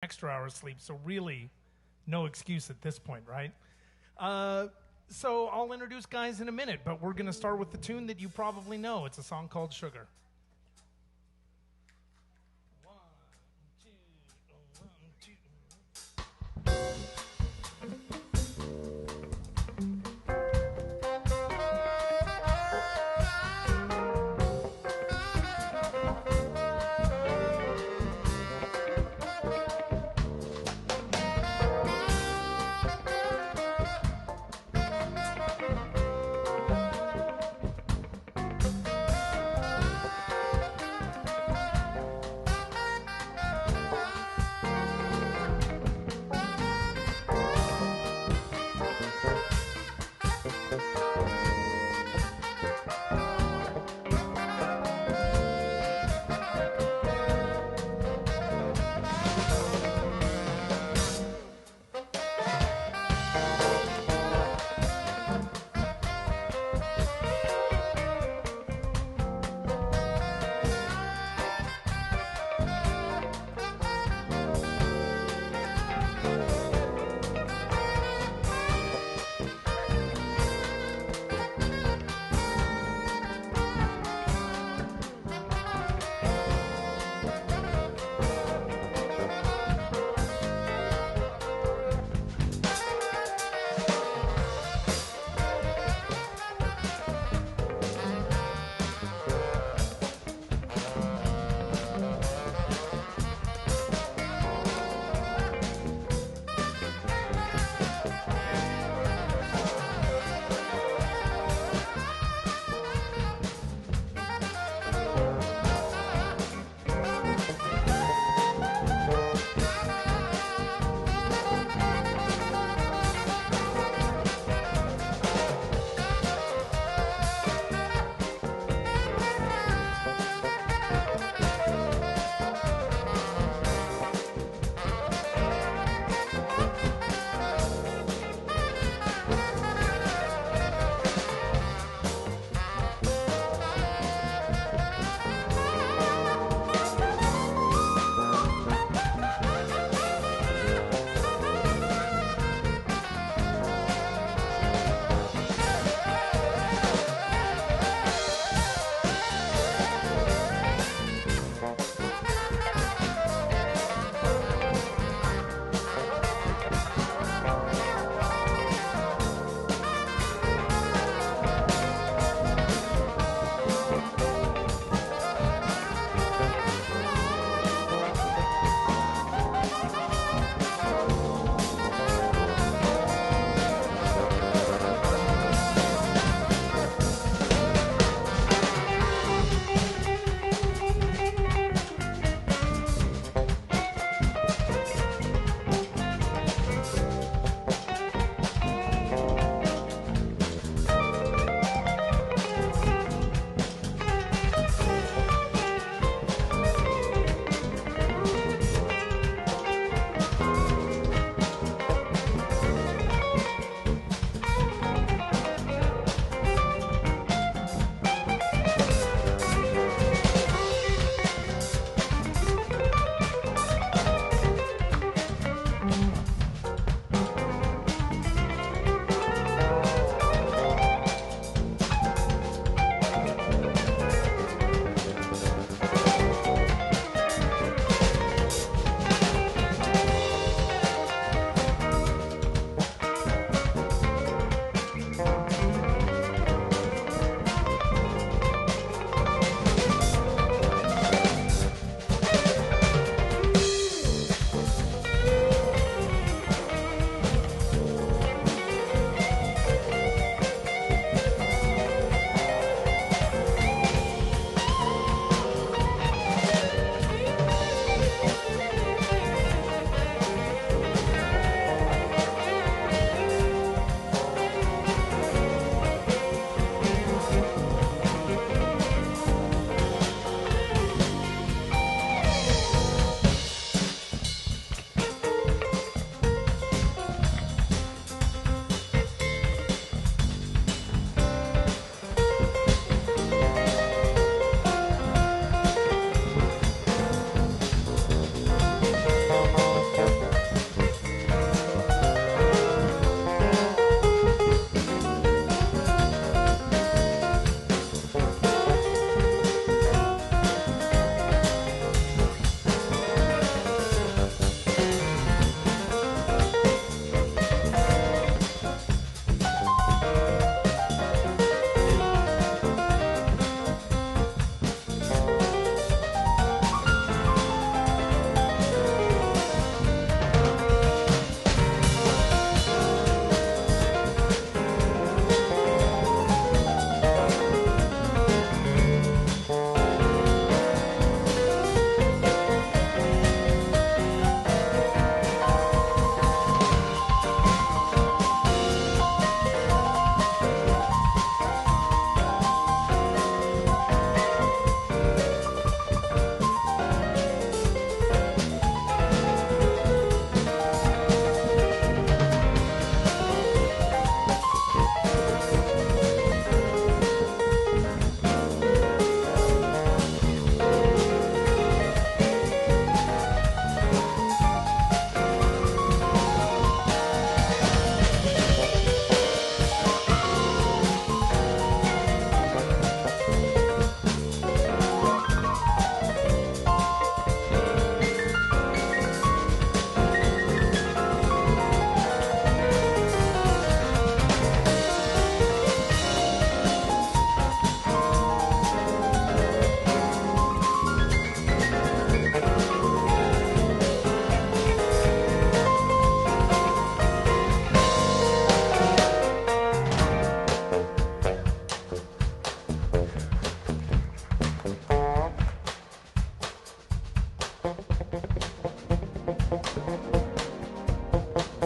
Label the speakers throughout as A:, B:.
A: extra hour sleep, so really no excuse at this point, right? So I'll introduce guys in a minute, but we're going to start with the tune that you probably know. It's a song called Sugar.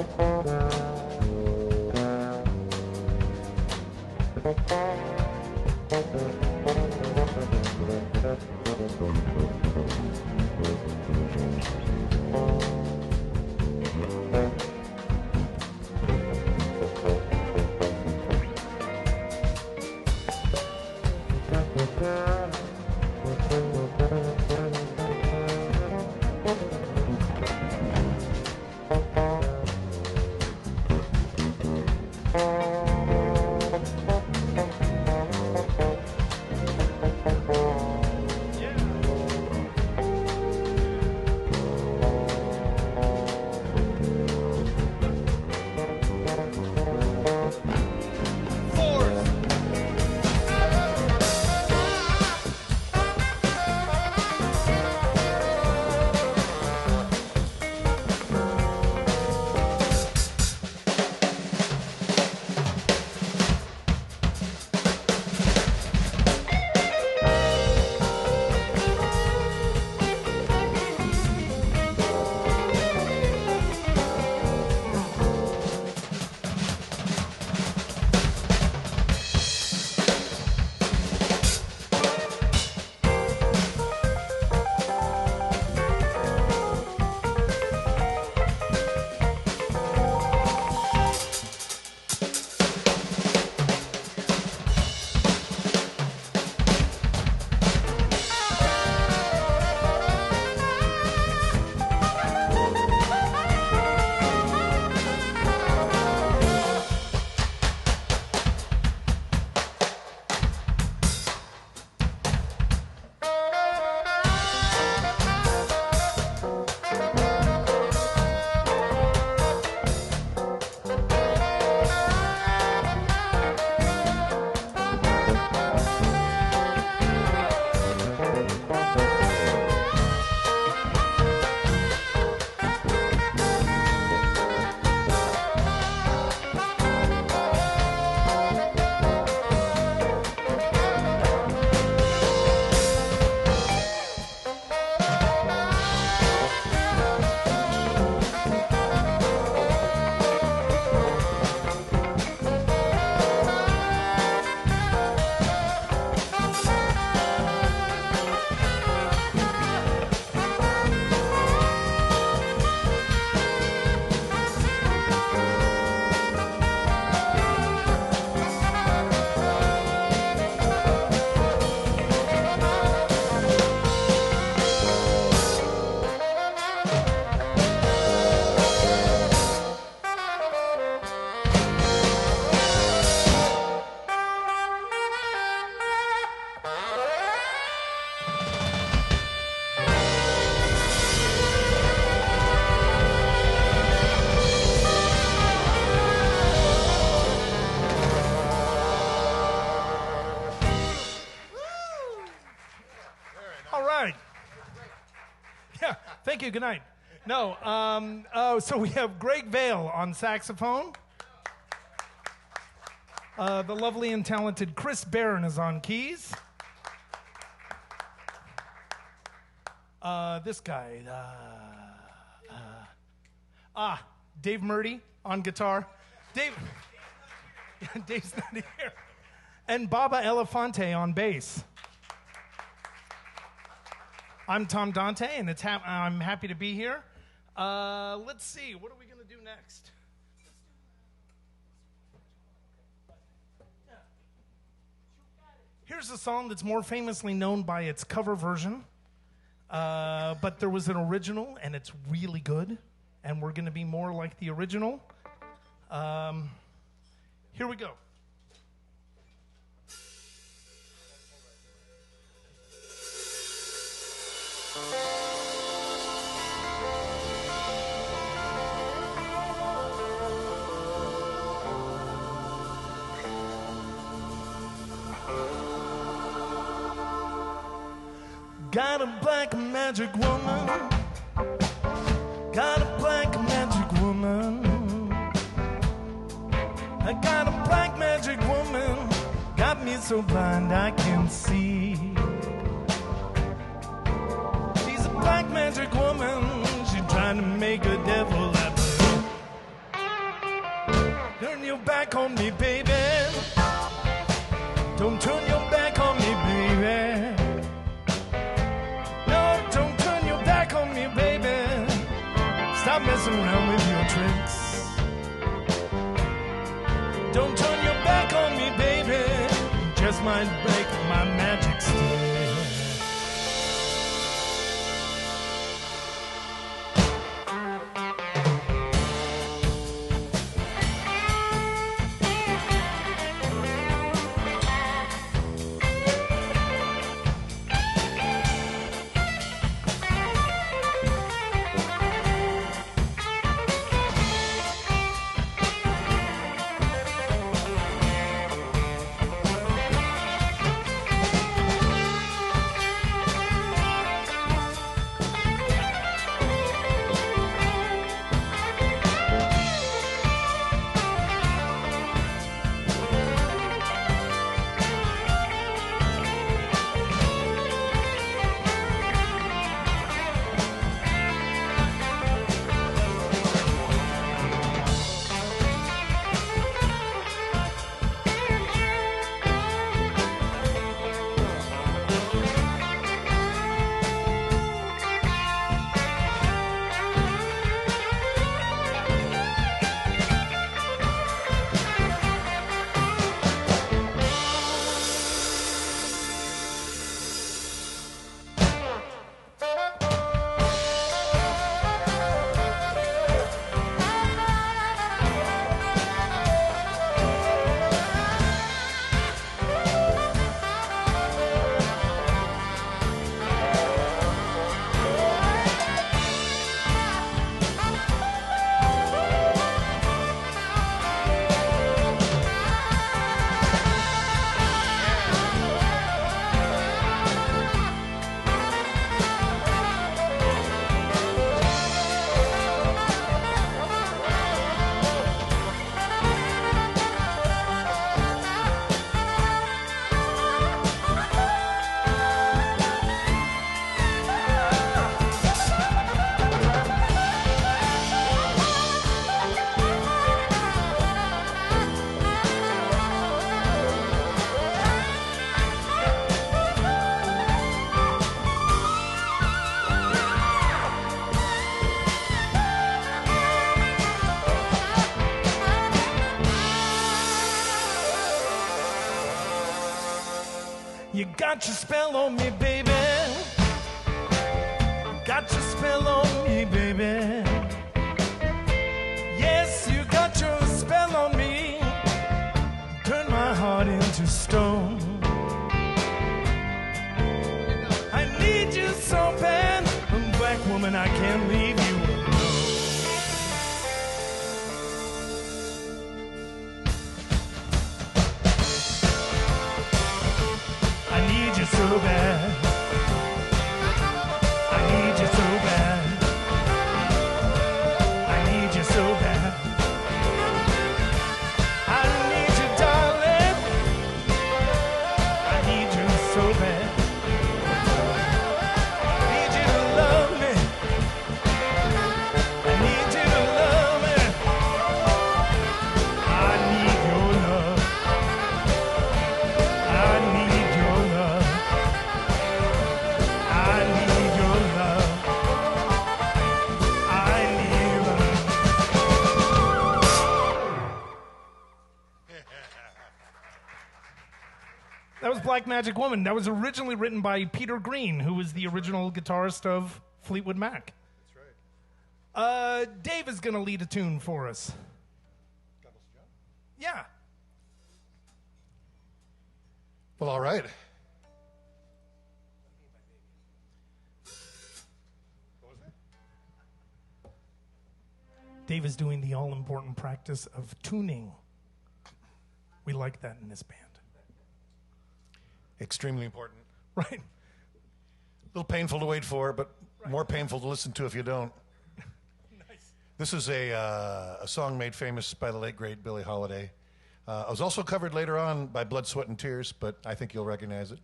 A: Thank you. Good night. No, so we have Greg Vail on saxophone. The lovely and talented Chris Barron is on keys. This guy, Dave Murdy on guitar. Dave's not here. And Baba Elefante on bass. I'm Tom Dante, and I'm happy to be here. Let's see, what are we going to do next? Here's a song that's more famously known by its cover version, but there was an original, and it's really good, and we're going to be more like the original. Here we go. Got a black magic woman. Got a black magic woman. I got a black magic woman. Got me so blind I can't see. She's a black magic woman. She's trying to make a devil out of me. Stop messing around with your tricks. Don't turn your back on me, baby. Just might break my magic stick. You got your spell on me, baby. Got your spell on me, baby. Yes, you got your spell on me. Turn my heart into stone. I need you so bad. Black woman, I can't leave you alone. I need you so bad. I need you so bad. I need you so bad. I need you, darling. I need you so bad. I need you to love me. I need you to love me. I need your love. I need your love. I need your love. I need your love. That was Black Magic Woman. That was originally written by Peter Green, who was the original guitarist of Fleetwood Mac.
B: That's right.
A: Dave is going to lead a tune for us.
B: Campus JAX?
A: Yeah.
B: Well, all right. What was that?
A: Dave is doing the all-important practice of tuning. We like that in this band.
B: Extremely important.
A: Right?
B: A little painful to wait for, but more painful to listen to if you don't.
A: Nice.
B: This is a song made famous by the late, great Billie Holiday. It was also covered later on by Blood, Sweat, and Tears, but I think you'll recognize it.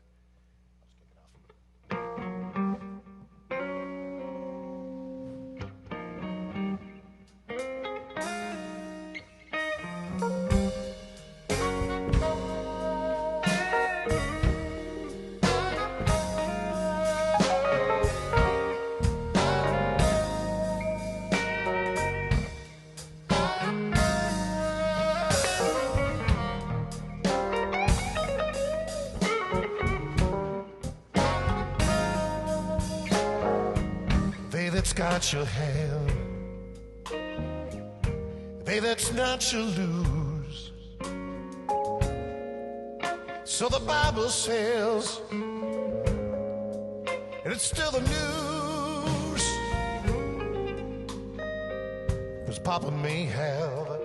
B: got your hand. They that's not shall lose. So the Bible says, and it's still the news. 'Cause Papa may have,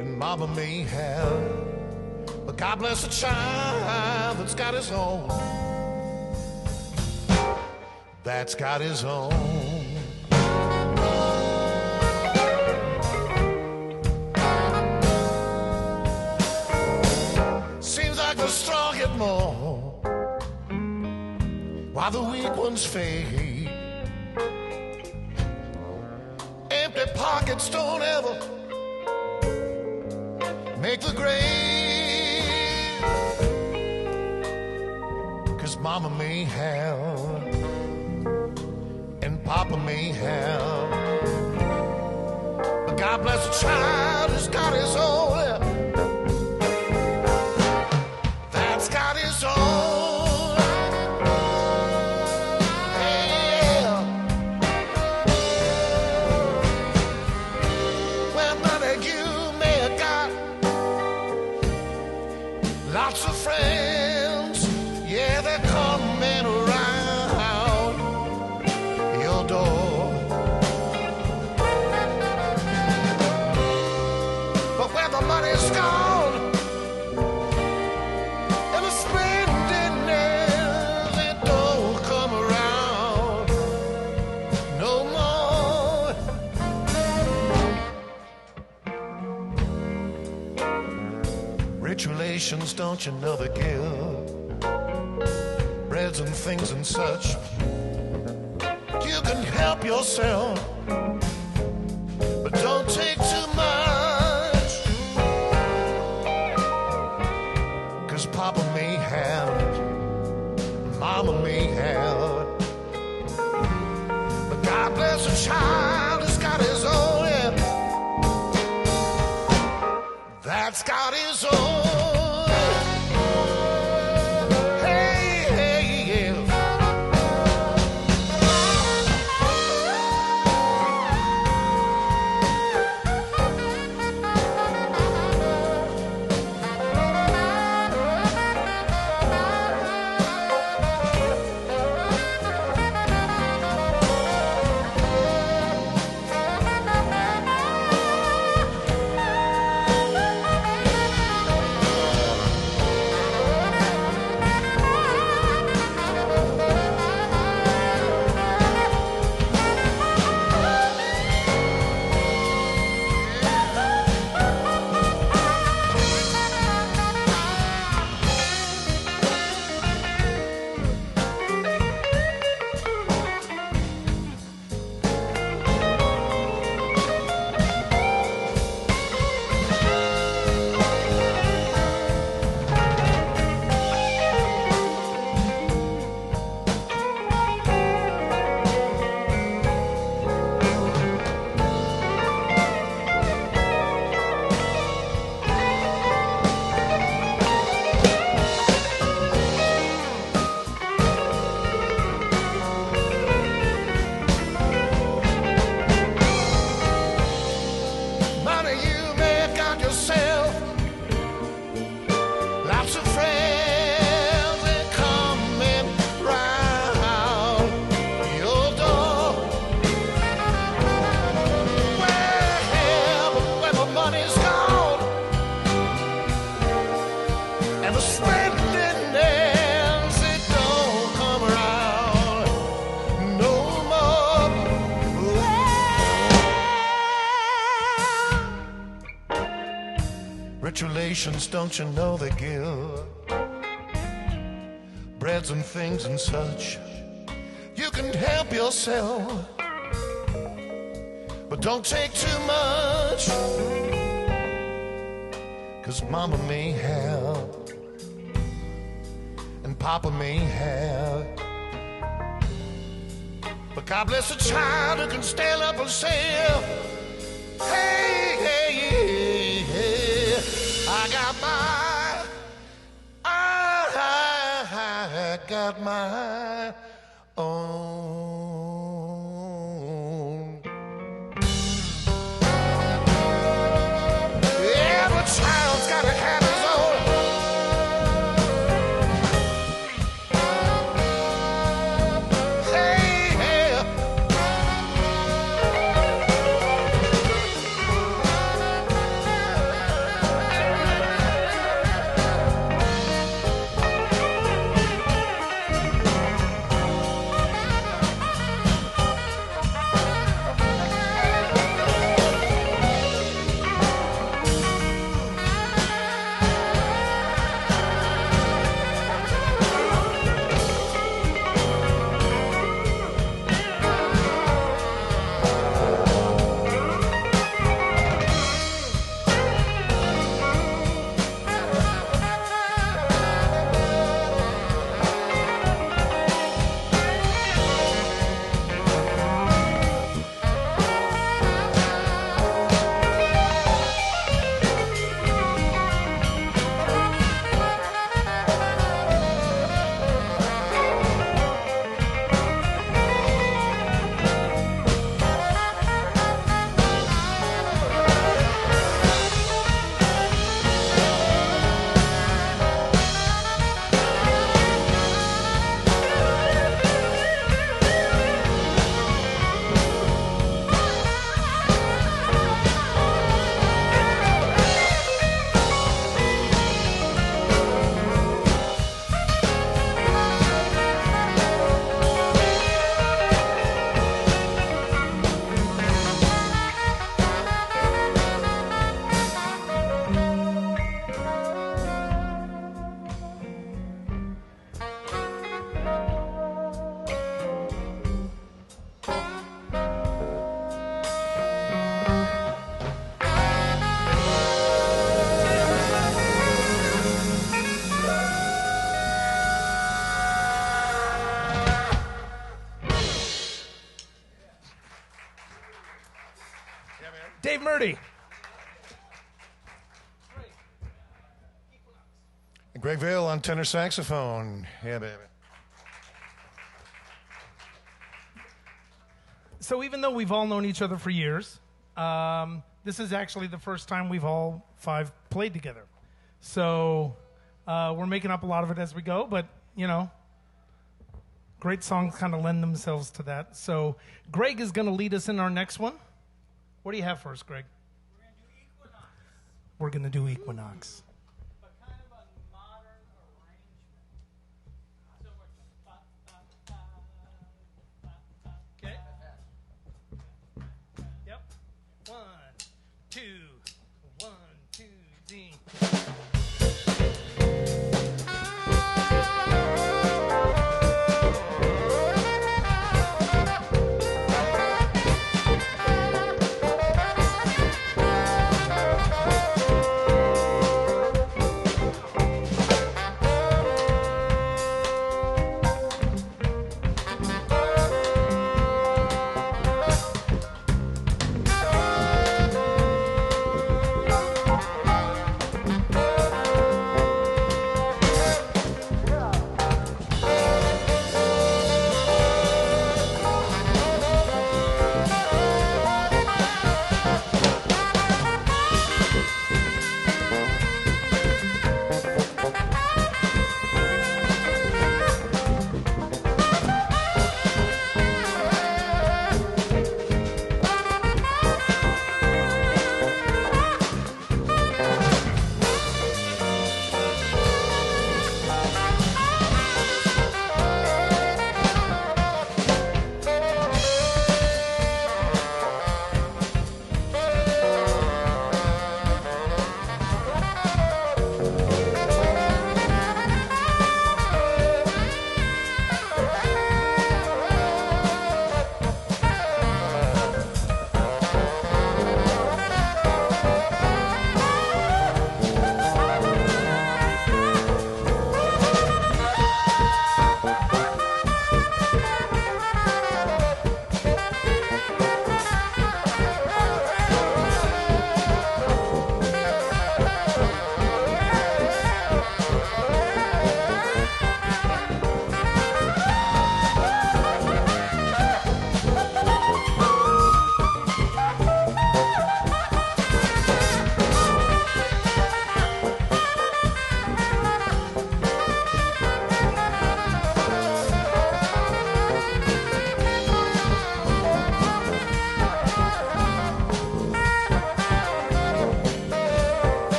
B: and Mama may have, but God bless a child that's got his own. That's got his own. Seems like the strong get more, while the weak ones fade. Empty pockets don't ever make the grade. 'Cause Mama may have, and Papa may have, but God bless a child who's got his own. That's got his own. Yeah. Well, money you may have got, lots of friends, yeah, they're coming around your door. But when the money's gone and the spending ends, it don't come around no more. Rich relations, don't you know they give breads and things and such. You can help yourself, but don't take too much. 'Cause Papa may have it, Mama may have it, but God bless a child who's got his own. Yeah. That's got his own. Relations, don't you know they give breads and things and such. You can help yourself, but don't take too much. 'Cause Mama may have, and Papa may have, but God bless a child who can stand up and say, hey, hey, hey, I got my own.
A: Dave Murdy.
B: And Greg Vail on tenor saxophone. Yeah, baby.
A: So even though we've all known each other for years, this is actually the first time we've all five played together. So we're making up a lot of it as we go, but, you know, great songs kind of lend themselves to that. So Greg is going to lead us in our next one. What do you have for us, Greg? We're going to do Equinox.
C: But kind of a modern arrangement. So
A: Okay. Yep. 1, 2, 1, 2, D.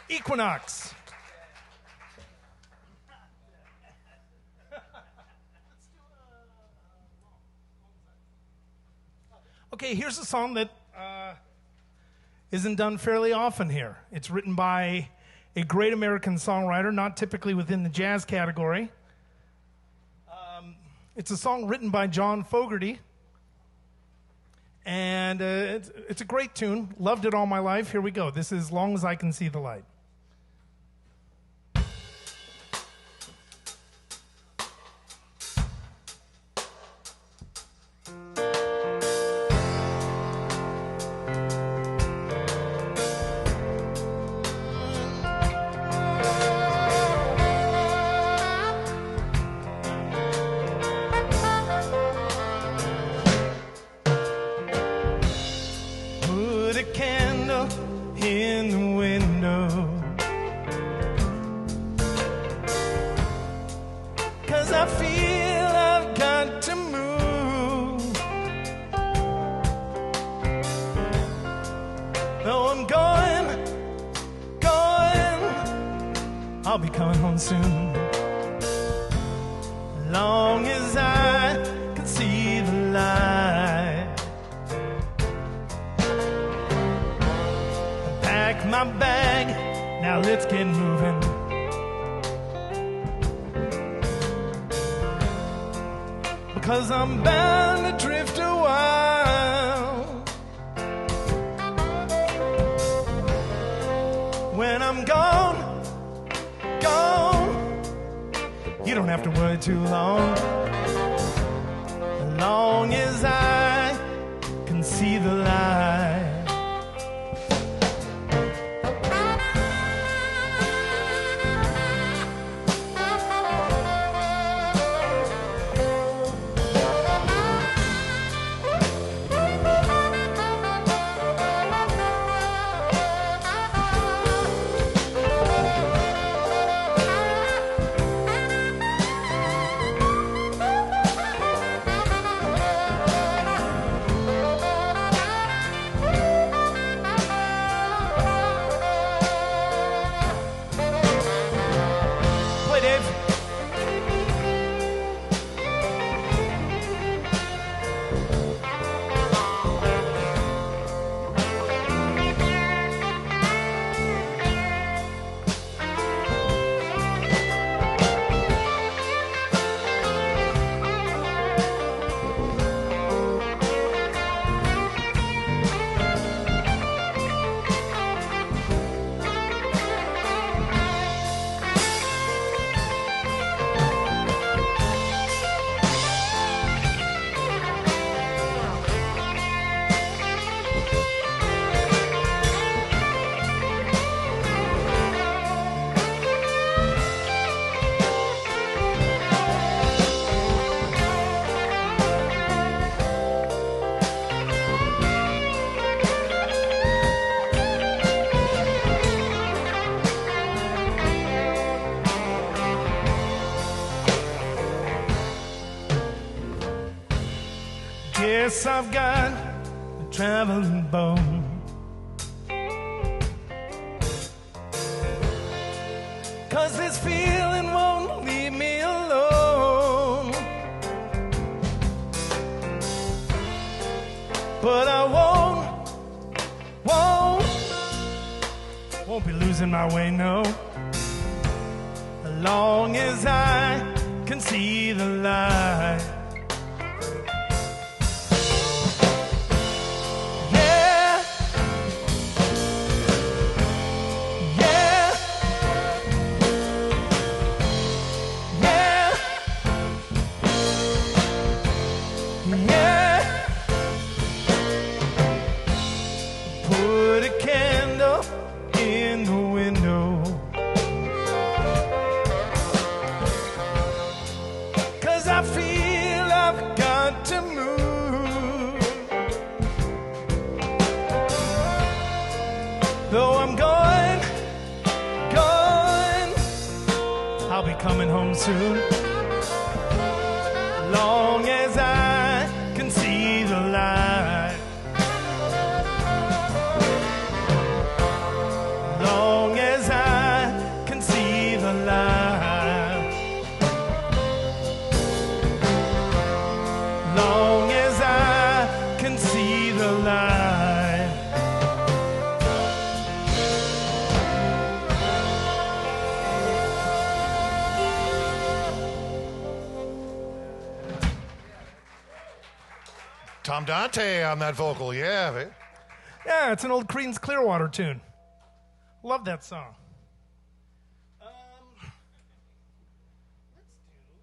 A: Equinox. Okay, here's a song that isn't done fairly often here. It's written by a great American songwriter, not typically within the jazz category. It's a song written by John Fogerty, and it's a great tune. Loved it all my life. Here we go. This is Long As I Can See the Light. Put a candle in the window, I'll be coming home soon. Long as I can see the light. Pack my bag, now let's get moving. Because I'm bound to drift a while. When I'm gone, you don't have to worry too long. As long as I can see the light. Guess I've got a traveling bone. Cause this feeling won't leave me alone. But I won't be losing my way, no. As long as I can see the light. Coming home soon. Long as I can see the light. Long as I can see the light. Long as I can see the light.
B: Tom Dante on that vocal, yeah. Man.
A: Yeah, it's an old Creedence Clearwater tune. Love that song. Let's do.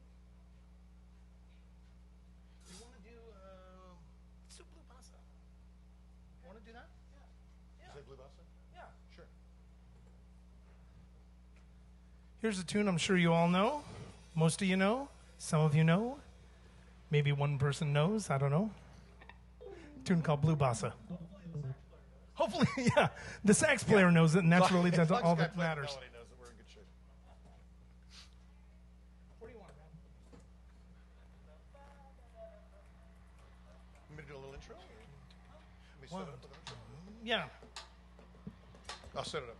A: You want to do Soup Blue Pasta? Want to do that? Yeah.
B: Is that Blue Pasta?
A: Yeah.
B: Sure.
A: Here's a tune I'm sure you all know. Most of you know. Some of you know. Maybe one person knows. I don't know. Tune called Blue Bossa. Hopefully, yeah. The sax player knows it, and that's really that's all that matters.
B: Knows that we're in good shape.
A: What do you want, man?
B: Want me to do a little intro? Let me set it up with an intro.
A: Yeah.
B: I'll set it up.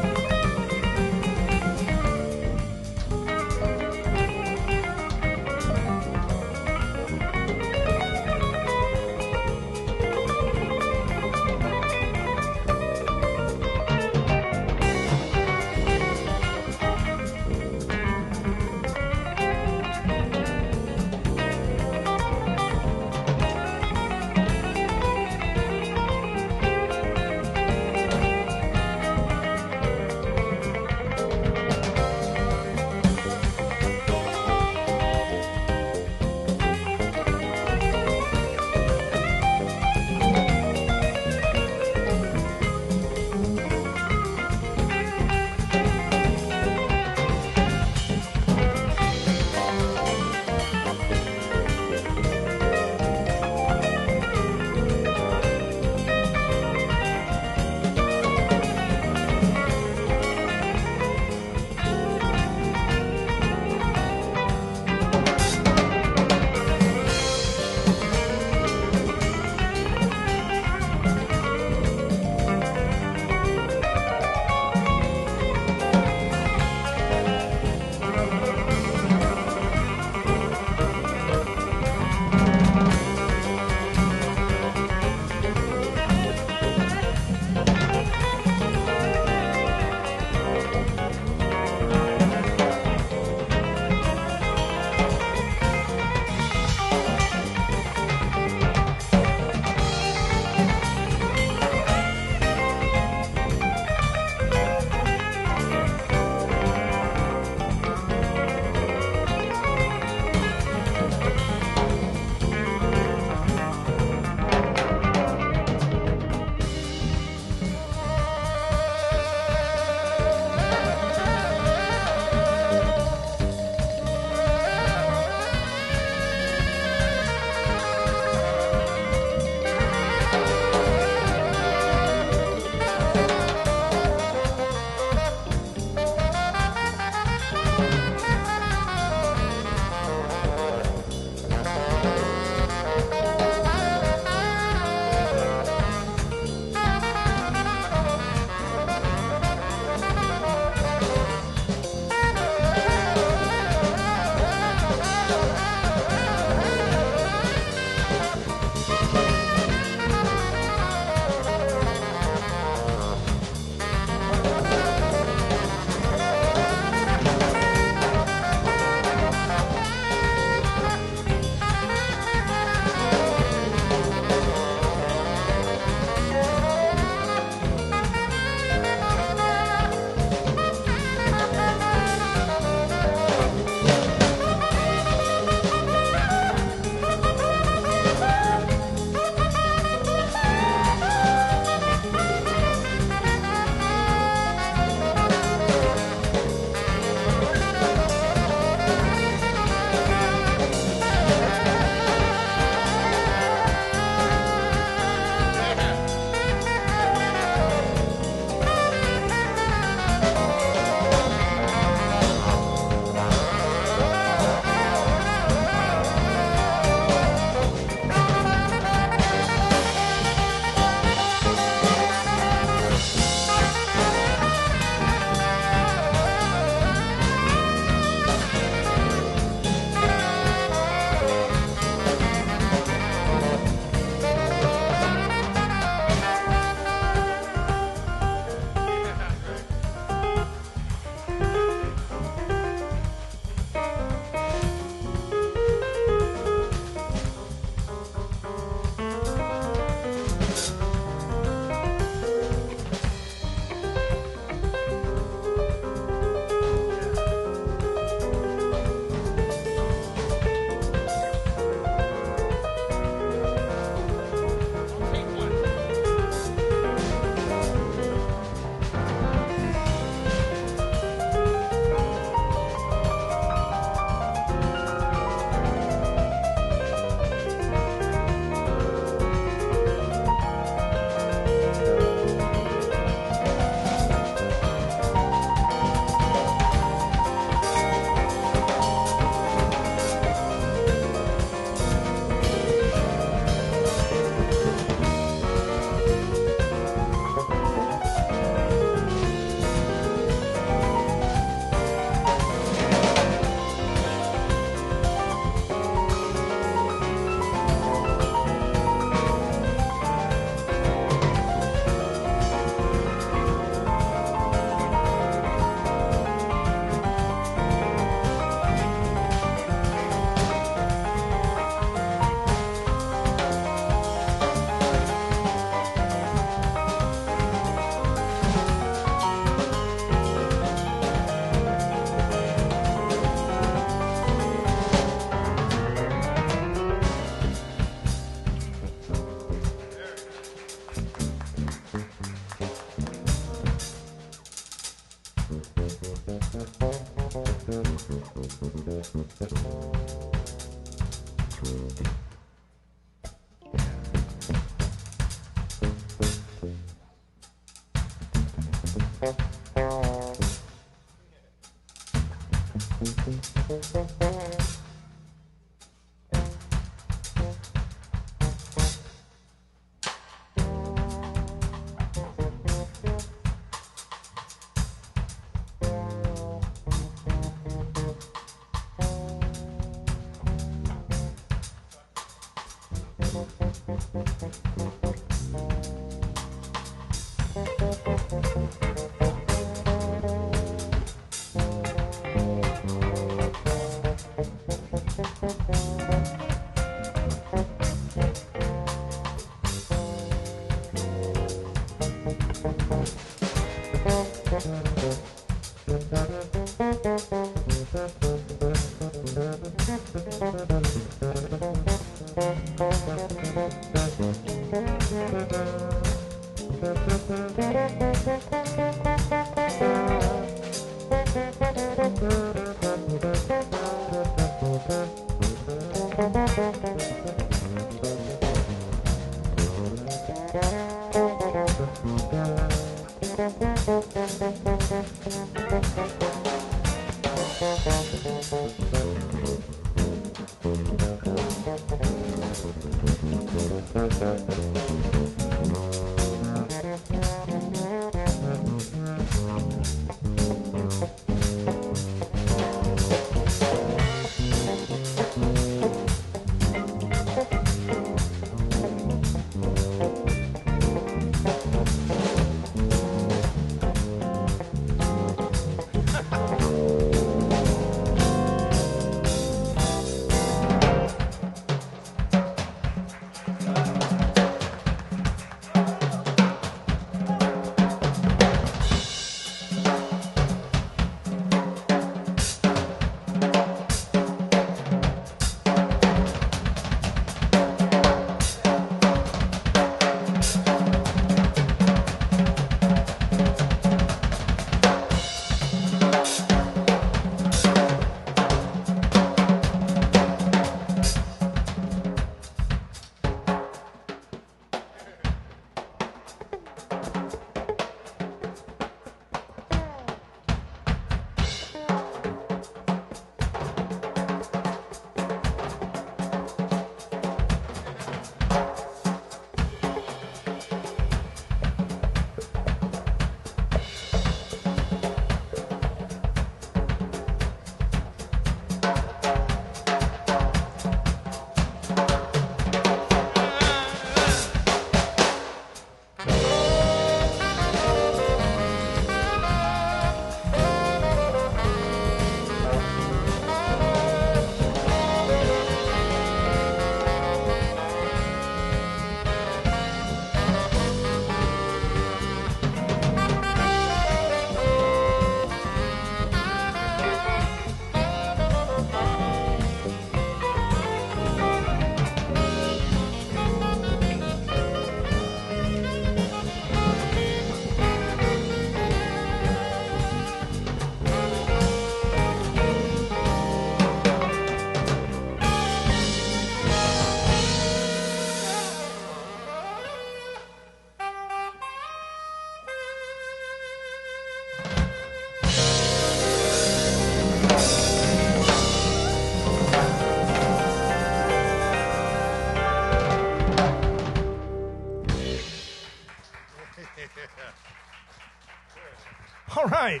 A: All right.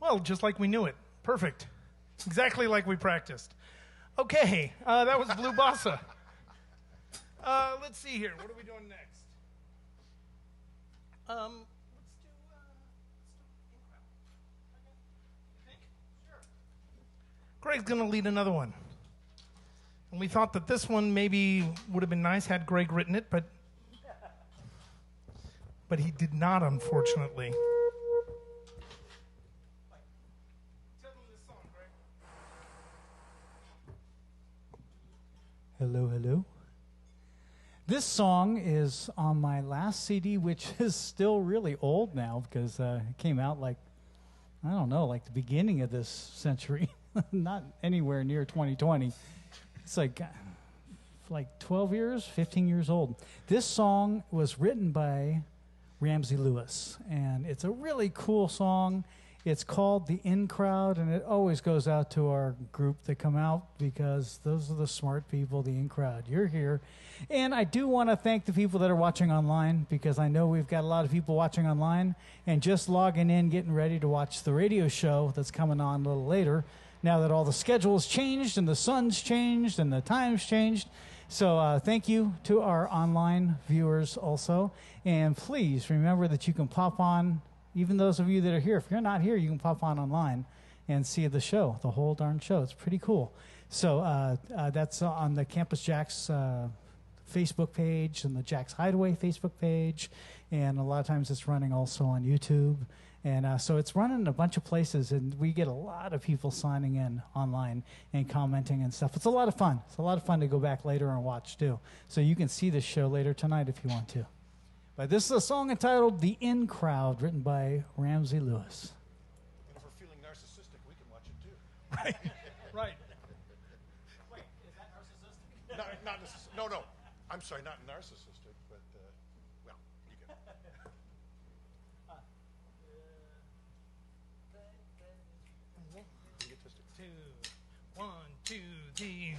A: Well, just like we knew it. Perfect. Exactly like we practiced. Okay, that was Blue Bossa. Let's see here. What are we doing next? Let's do Incredible. Okay. You think? Sure. Greg's going to lead another one. And we thought that this one maybe would have been nice had Greg written it, but he did not, unfortunately. Tell them this song, Greg.
D: Hello, hello. This song is on my last CD, which is still really old now because it came out like I don't know, like the beginning of this century, not anywhere near 2020. It's like 12 years, 15 years old. This song was written by Ramsey Lewis, and it's a really cool song. It's called The In Crowd, and it always goes out to our group that come out because those are the smart people, the In Crowd. You're here. And I do want to thank the people that are watching online because I know we've got a lot of people watching online and just logging in, getting ready to watch the radio show that's coming on a little later now that all the schedule's changed and the sun's changed and the time's changed. So thank you to our online viewers also. And please remember that you can pop on, even those of you that are here. If you're not here, you can pop on online and see the show, the whole darn show. It's pretty cool. So that's on the Campus JAX Facebook page and the JAX Hideaway Facebook page. And a lot of times it's running also on YouTube. And so it's running in a bunch of places, and we get a lot of people signing in online and commenting and stuff. It's a lot of fun. It's a lot of fun to go back later and watch, too. So you can see this show later tonight if you want to. But this is a song entitled The In Crowd, written by Ramsey Lewis.
B: And if we're feeling narcissistic, we can watch it too.
A: Right. Right.
D: Wait, is that narcissistic?
B: No. I'm sorry, not narcissistic, but, well, you go.
A: Two, one, two, three.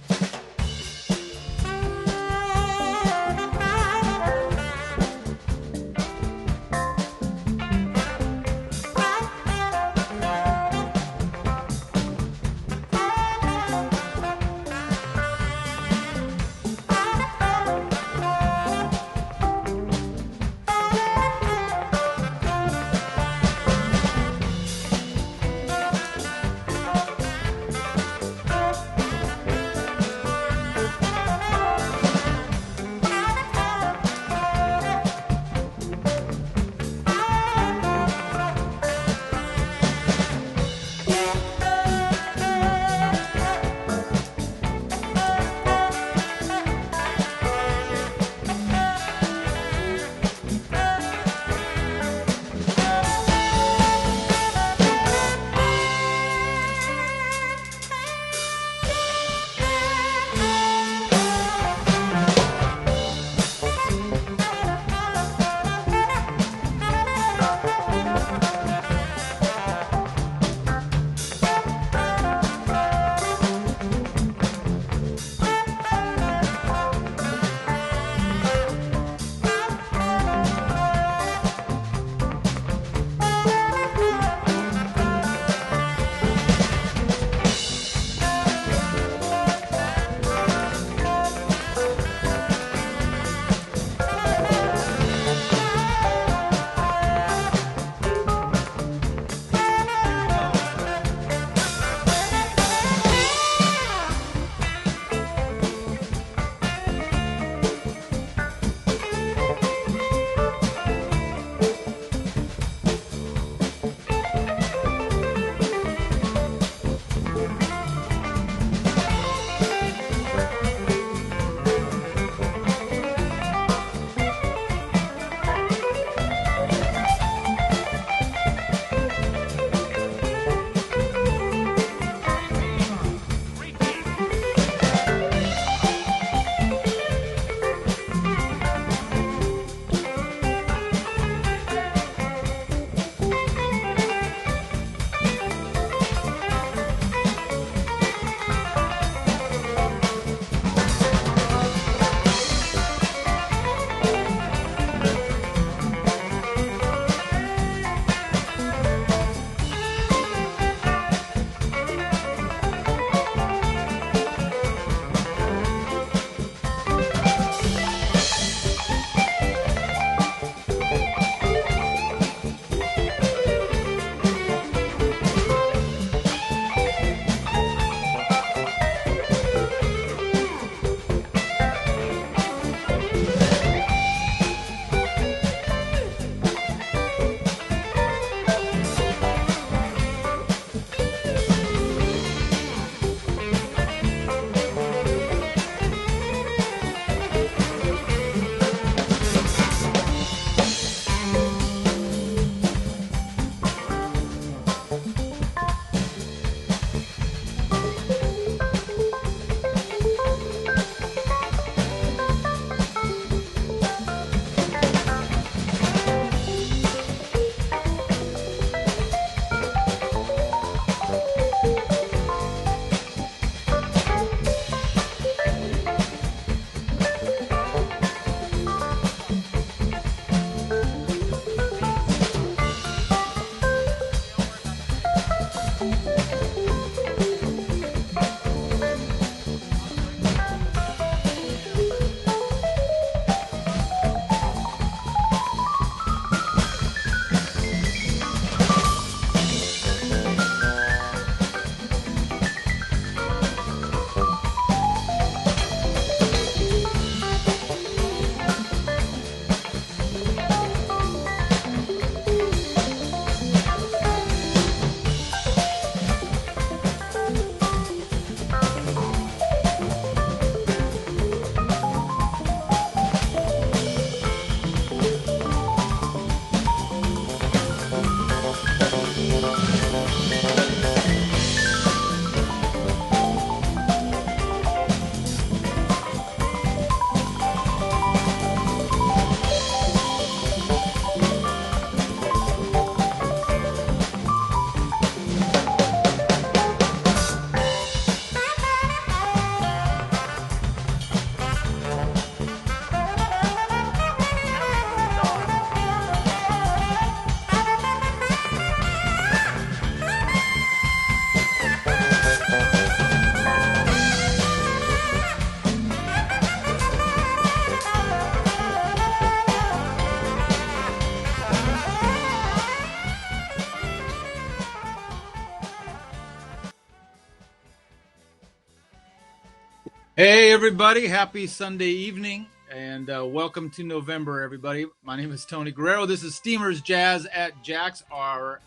E: Hey, everybody. Happy Sunday evening, and welcome to November, everybody. My name is Tony Guerrero. This is Steamers Jazz at JAX, our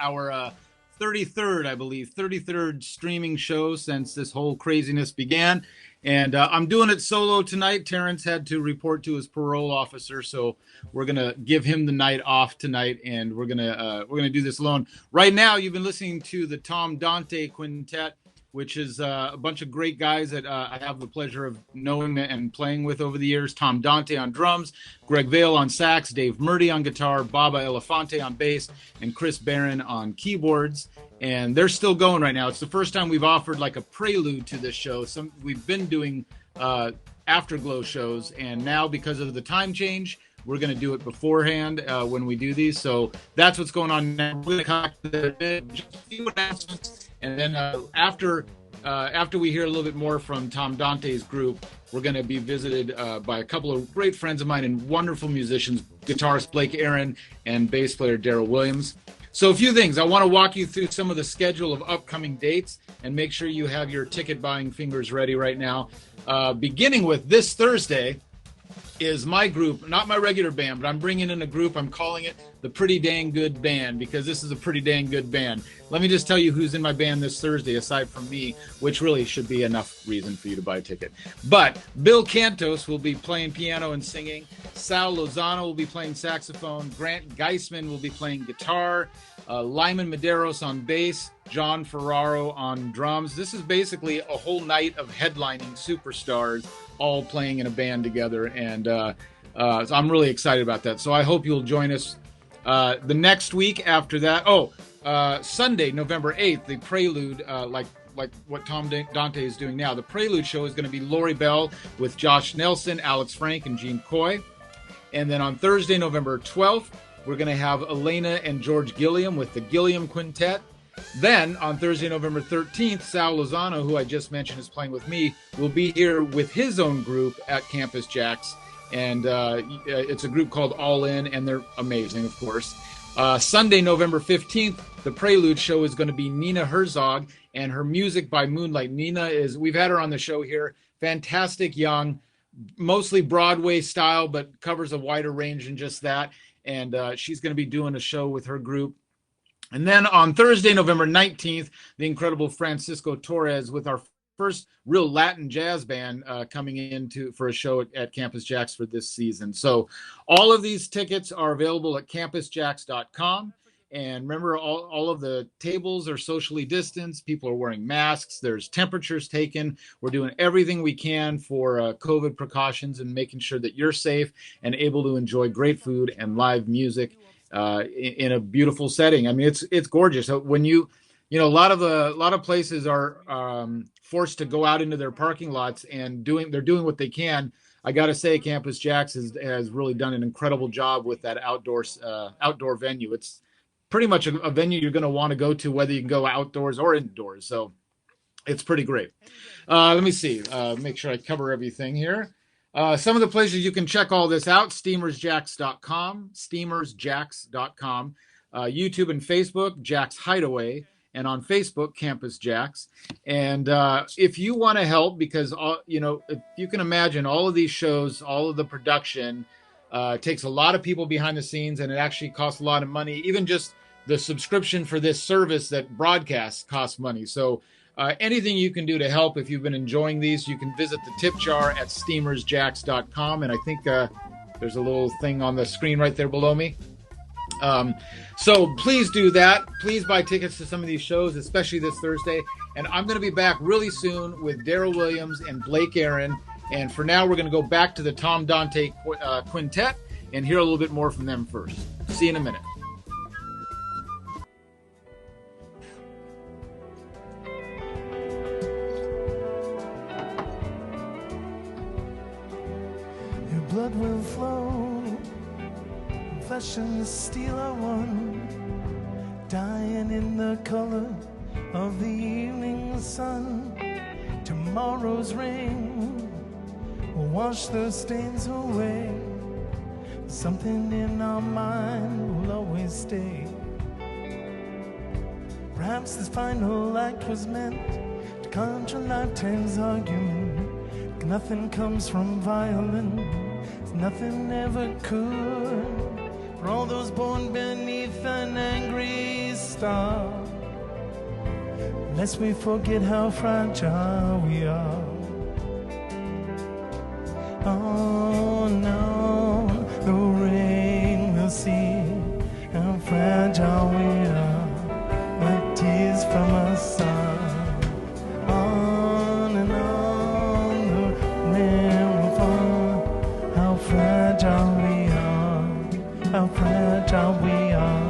E: 33rd, I believe, 33rd streaming show since this whole craziness began. And I'm doing it solo tonight. Terence had to report to his parole officer, so we're going to give him the night off tonight, and we're going to do this alone. Right now, you've been listening to the Tom Dante Quintet, which is a bunch of great guys that I have the pleasure of knowing and playing with over the years. Tom Dante on drums, Greg Vail on sax, Dave Murdy on guitar, Baba Elefante on bass, and Chris Barron on keyboards. And they're still going right now. It's the first time we've offered like a prelude to this show. We've been doing afterglow shows, and now because of the time change, we're going to do it beforehand when we do these. So that's what's going on now. We're going to come back to just a few announcements. And then after we hear a little bit more from Tom Dante's group, we're going to be visited by a couple of great friends of mine and wonderful musicians, guitarist Blake Aaron and bass player Darryl Williams. So a few things. I want to walk you through some of the schedule of upcoming dates and make sure you have your ticket buying fingers ready right now. Beginning with this Thursday is my group, not my regular band, but I'm bringing in a group. I'm calling it the Pretty Dang Good Band because this is a pretty dang good band. Let me just tell you who's in my band this Thursday, aside from me, which really should be enough reason for you to buy a ticket. But Bill Cantos will be playing piano and singing. Sal Lozano will be playing saxophone. Grant Geisman will be playing guitar. Lyman Medeiros on bass. John Ferraro on drums. This is basically a whole night of headlining superstars all playing in a band together, and so I'm really excited about that. So I hope you'll join us the next week after that. Sunday, November 8th, the Prelude, like what Tom Dante is doing now. The Prelude show is going to be Lori Bell with Josh Nelson, Alex Frank, and Gene Coy. And then on Thursday, November 12th, we're going to have Elena and George Gilliam with the Gilliam Quintet. Then, on Thursday, November 13th, Sal Lozano, who I just mentioned is playing with me, will be here with his own group at Campus JAX. And it's a group called All In, and they're amazing, of course. Sunday, November 15th, the Prelude show is going to be Nina Herzog and her Music by Moonlight. Nina we've had her on the show here, fantastic young, mostly Broadway style, but covers a wider range than just that. And she's going to be doing a show with her group. And then on Thursday, November 19th, the incredible Francisco Torres with our first real Latin jazz band coming in for a show at Campus JAX for this season. So all of these tickets are available at campusjax.com. And remember, all of the tables are socially distanced. People are wearing masks. There's temperatures taken. We're doing everything we can for COVID precautions and making sure that you're safe and able to enjoy great food and live music in a beautiful setting. I mean, it's gorgeous. So when a lot of places are forced to go out into their parking lots and they're doing what they can. I got to say, Campus JAX has really done an incredible job with that outdoor venue. It's pretty much a venue you're going to want to go to, whether you can go outdoors or indoors. So it's pretty great. Let me see. Make sure I cover everything here. Some of the places you can check all this out: steamersjax.com, steamersjax.com, YouTube and Facebook, JAX Hideaway, and on Facebook, Campus JAX. And if you want to help, because, if you can imagine, all of these shows, all of the production takes a lot of people behind the scenes, and it actually costs a lot of money. Even just the subscription for this service that broadcasts costs money. So anything you can do to help, if you've been enjoying these, you can visit the tip jar at steamersjax.com. And I think there's a little thing on the screen right there below me. So please do that. Please buy tickets to some of these shows, especially this Thursday. And I'm going to be back really soon with Darryl Williams and Blake Aaron. And for now, we're going to go back to the Tom Dante Quintet and hear a little bit more from them first. See you in a minute.
F: Your blood will flow, flesh and steel are one, dying in the color of the evening sun. Tomorrow's rain will wash the stains away. Something in our mind will always stay. Perhaps this final act was meant to conjure lifetime's argument, Nothing comes from violence, nothing ever could. For all those born beneath an angry star, lest we forget how fragile we are. Oh no, the rain will see how fragile we are, like tears from a sun. On and on, the rain will fall. How fragile we are, how fragile we are.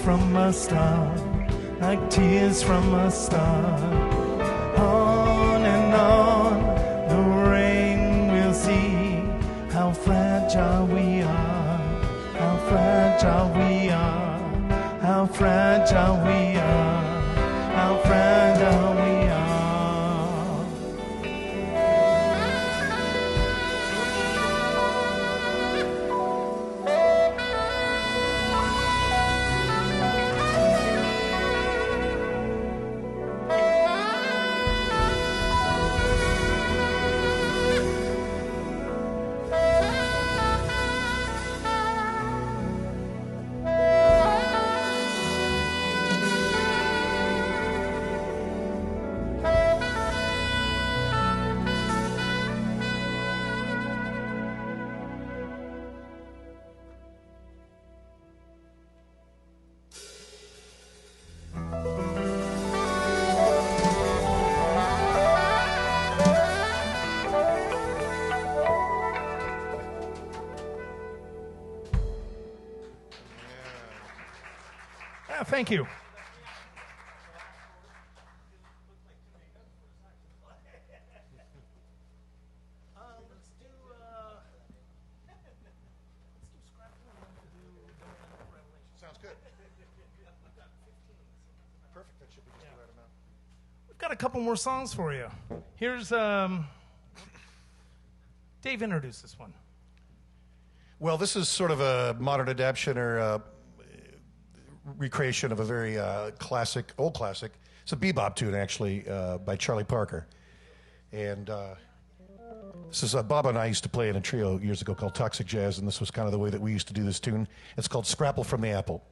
F: From a star, like tears from a star. On and on, the rain will see how fragile we are, how fragile we are, how fragile we are, how fragile we are.
A: Thank you.
B: Sounds perfect. That should be just the right amount.
A: We've got a couple more songs for you. Here's Dave, introduce this one.
B: Well, this is sort of a modern adaptation or recreation of a very old classic. It's a bebop tune, actually, by Charlie Parker. And this is Bob and I used to play in a trio years ago called Toxic Jazz, and this was kind of the way that we used to do this tune. It's called Scrapple from the Apple.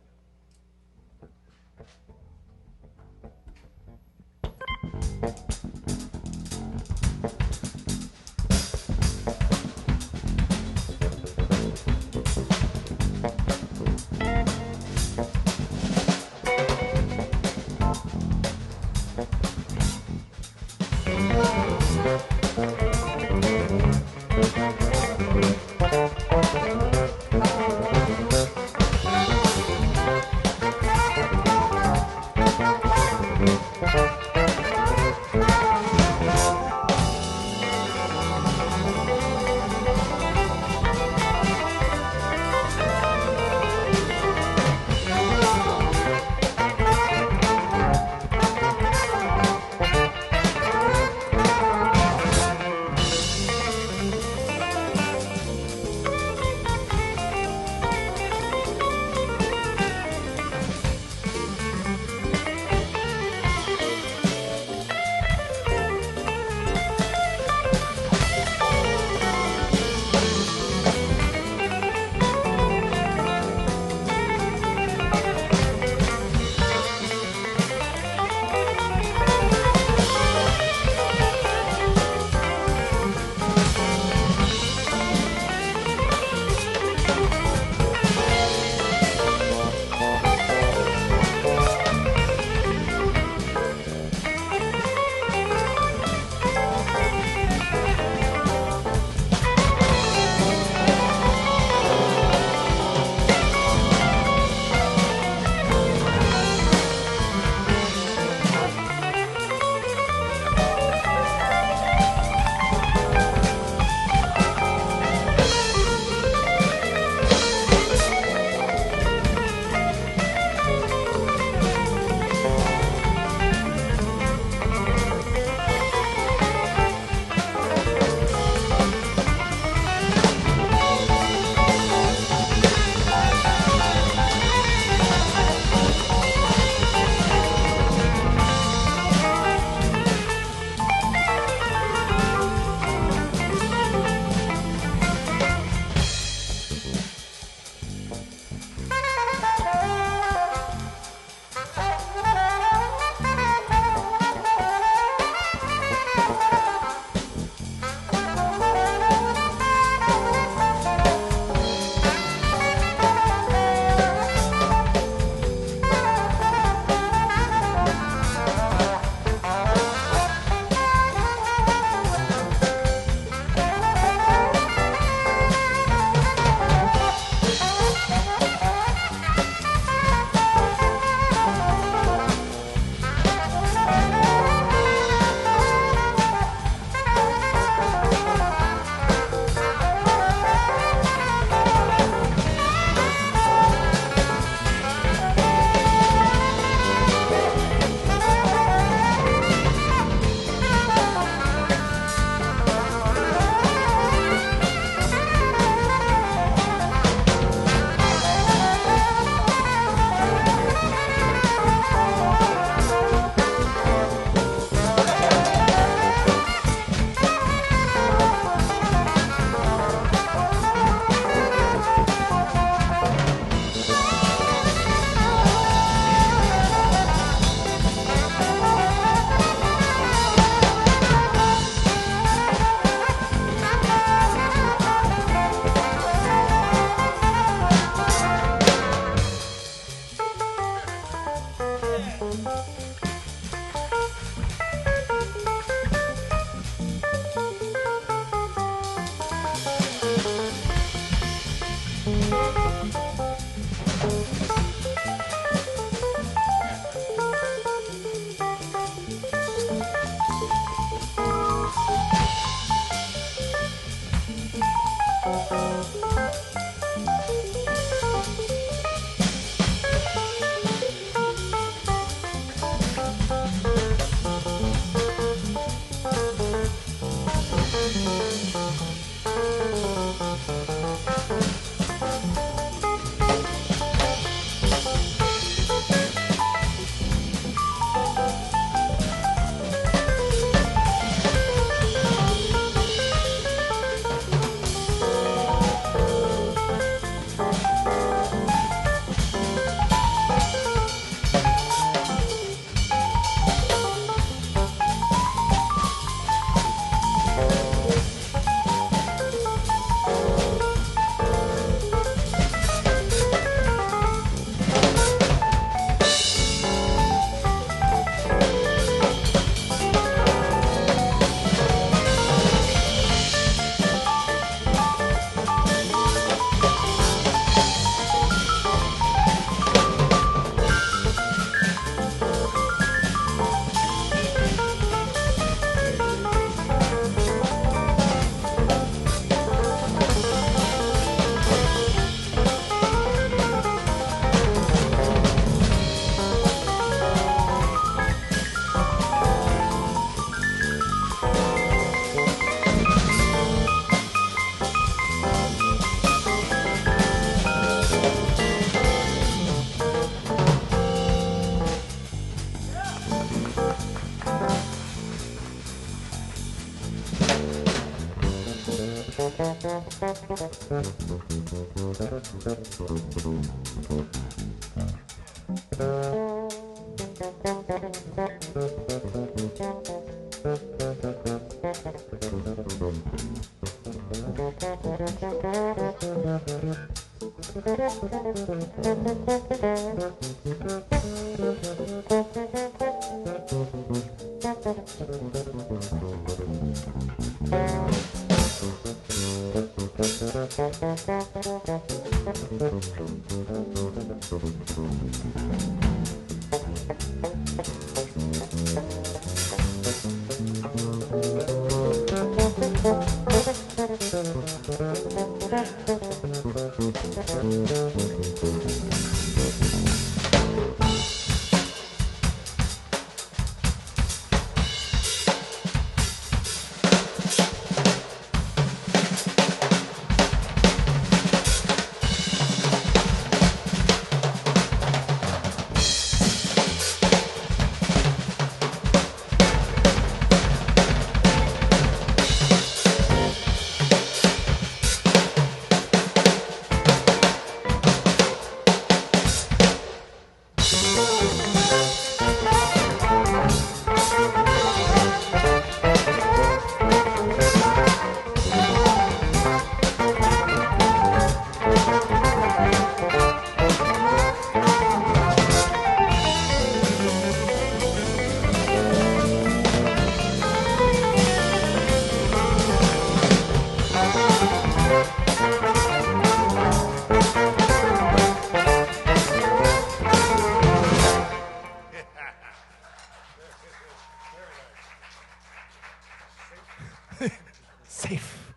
A: Safe.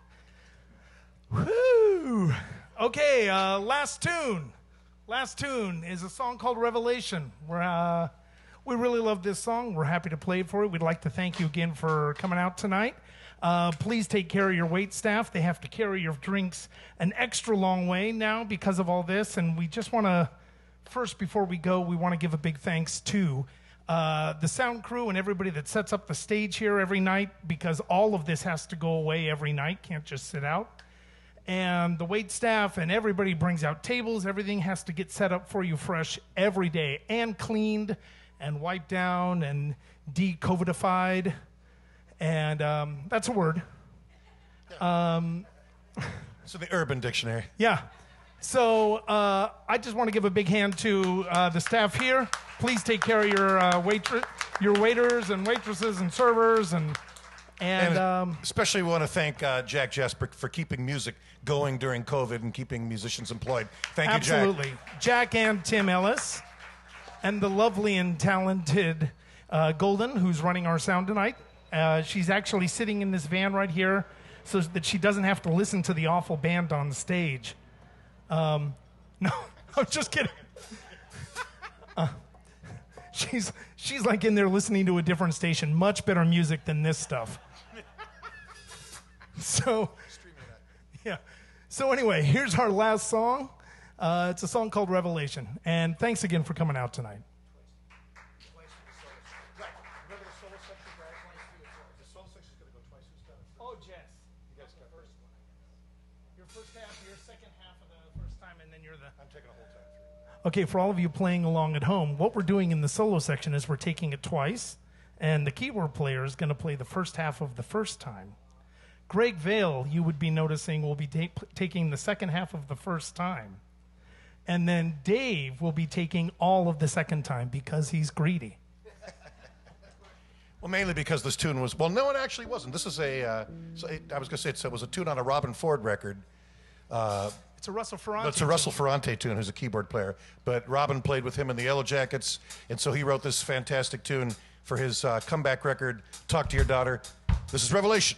A: Woo! Okay, last tune. Last tune is a song called Revelation. We really love this song. We're happy to play it for you. We'd like to thank you again for coming out tonight. Please take care of your wait staff. They have to carry your drinks an extra long way now because of all this. And we just want to, first, before we go, we want to give a big thanks to the sound crew and everybody that sets up the stage here every night, because all of this has to go away every night, can't just sit out. And the wait staff and everybody brings out tables. Everything has to get set up for you fresh every day and cleaned and wiped down and de-COVIDified. And that's a word.
B: It's in the Urban Dictionary.
A: Yeah. So I just want to give a big hand to the staff here. Please take care of your waiters and waitresses and servers and
B: especially we want to thank Jack Jesper for keeping music going during COVID and keeping musicians employed. Thank you, Jack.
A: Absolutely. Jack and Tim Ellis and the lovely and talented Golden, who's running our sound tonight. She's actually sitting in this van right here so that she doesn't have to listen to the awful band on the stage. No, I'm just kidding. She's like in there listening to a different station. Much better music than this stuff. So, yeah. So anyway, here's our last song. It's a song called Revelation. And thanks again for coming out tonight. Oh, Jess. Your first half, your second half of the first time, and then you're the...
B: I'm taking a whole time.
A: Okay, for all of you playing along at home, what we're doing in the solo section is we're taking it twice, and the keyboard player is going to play the first half of the first time. Greg Vail, you would be noticing, will be taking the second half of the first time. And then Dave will be taking all of the second time because he's greedy.
B: Well, mainly because this tune was... Well, no, it actually wasn't. This is I was going to say it was a tune on a Robin Ford record.
A: It's a Russell Ferrante.
B: It's a Russell Ferrante tune, who's a keyboard player. But Robin played with him in the Yellow Jackets, and so he wrote this fantastic tune for his comeback record, Talk to Your Daughter. This is Revelation.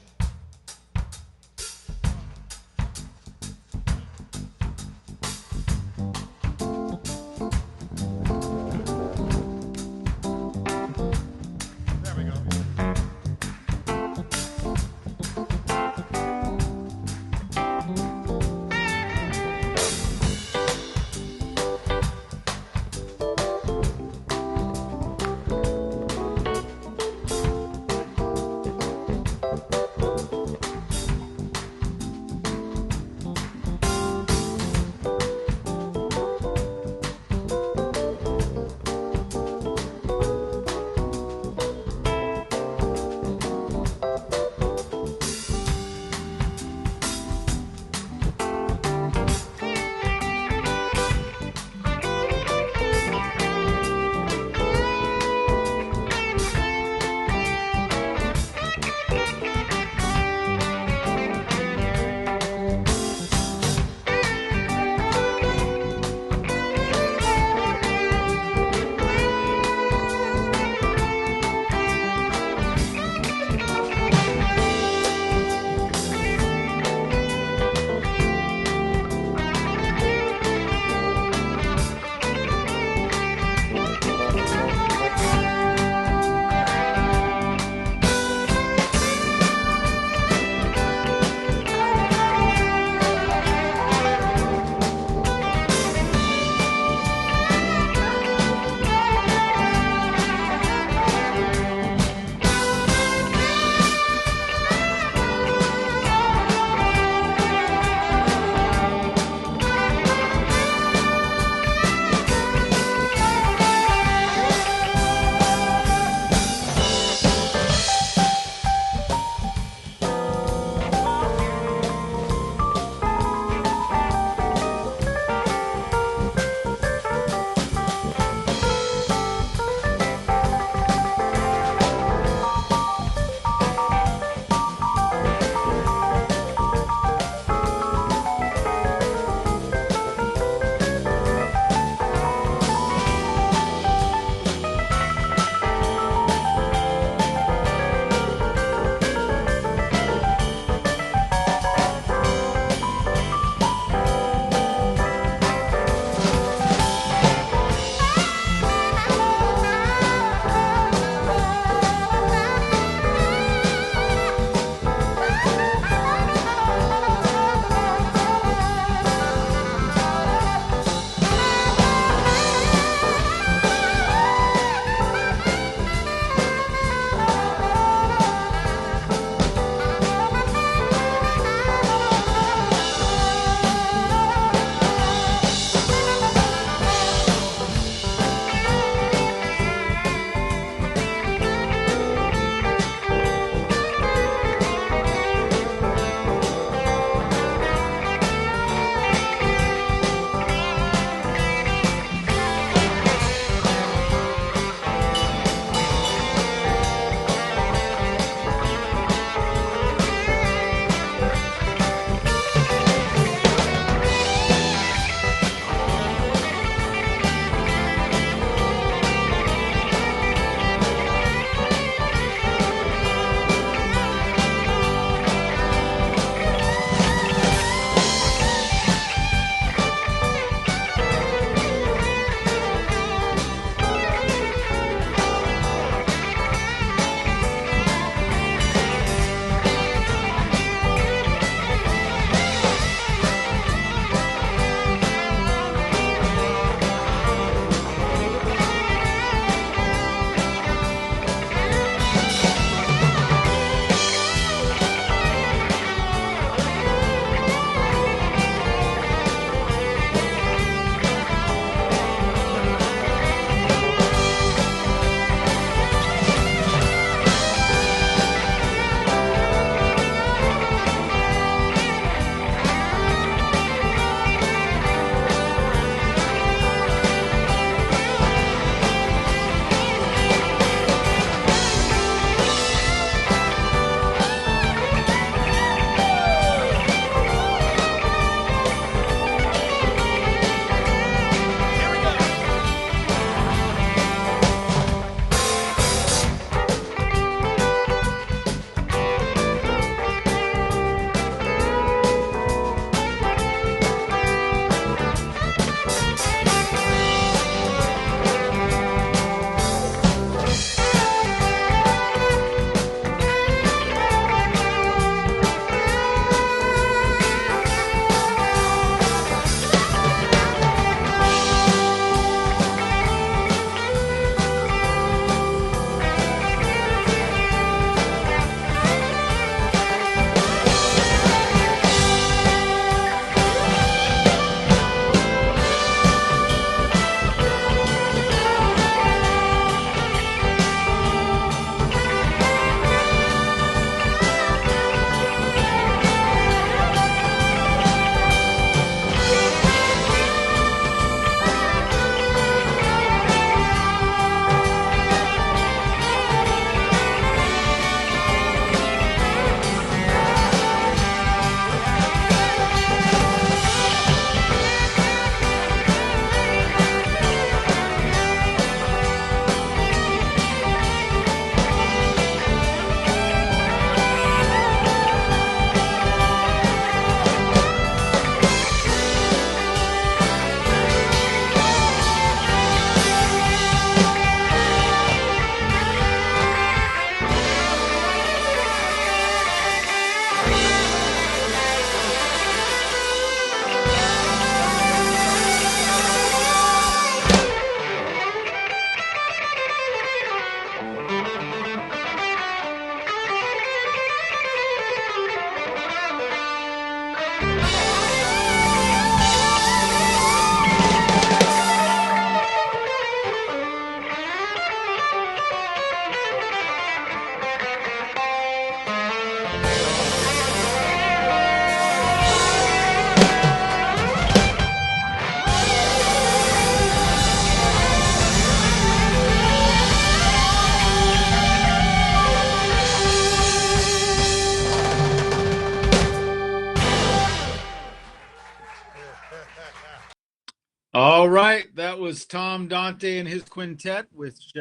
E: All right, that was Tom Dante and his quintet, which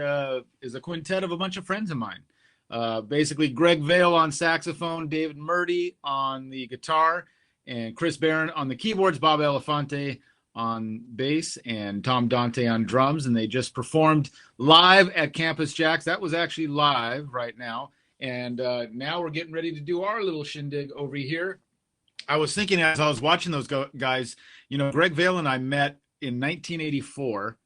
E: is a quintet of a bunch of friends of mine. Basically, Greg Vail on saxophone, David Murdy on the guitar, and Chris Barron on the keyboards, Bob Elefante on bass, and Tom Dante on drums. And they just performed live at Campus JAX. That was actually live right now. And now we're getting ready to do our little shindig over here. I was thinking as I was watching those guys, you know, Greg Vail and I met in 1984.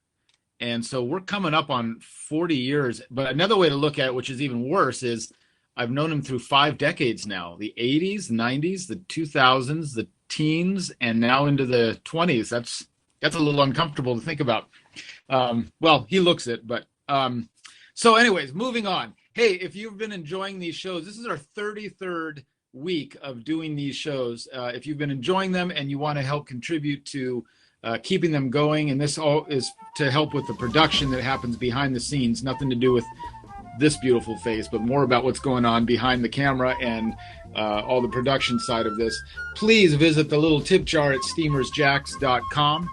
E: And so we're coming up on 40 years. But another way to look at it, which is even worse, is I've known him through 5 decades now. The 80s, 90s, the 2000s, the teens, and now into the 20s. That's a little uncomfortable to think about. Well, he looks it. But so anyways, moving on. Hey, if you've been enjoying these shows, this is our 33rd week of doing these shows. If you've been enjoying them and you want to help contribute to keeping them going, and this all is to help with the production that happens behind the scenes, nothing to do with this beautiful face, but more about what's going on behind the camera and all the production side of this, please visit the little tip jar at steamersjax.com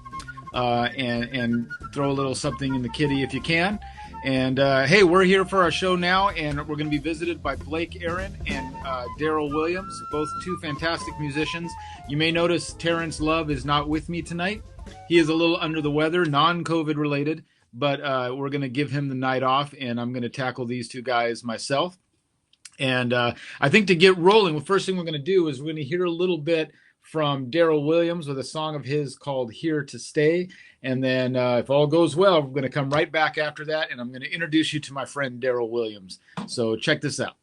E: and throw a little something in the kitty if you can. And hey, we're here for our show now, and we're going to be visited by Blake Aaron and Darryl Williams, both 2 fantastic musicians. You may notice Terence Love is not with me tonight. He is a little under the weather, non-COVID related, but we're going to give him the night off, and I'm going to tackle these 2 guys myself. And I think to get rolling, the first thing we're going to do is we're going to hear a little bit from Darryl Williams with a song of his called Here to Stay. And then if all goes well, we're going to come right back after that, and I'm going to introduce you to my friend Darryl Williams. So check this out.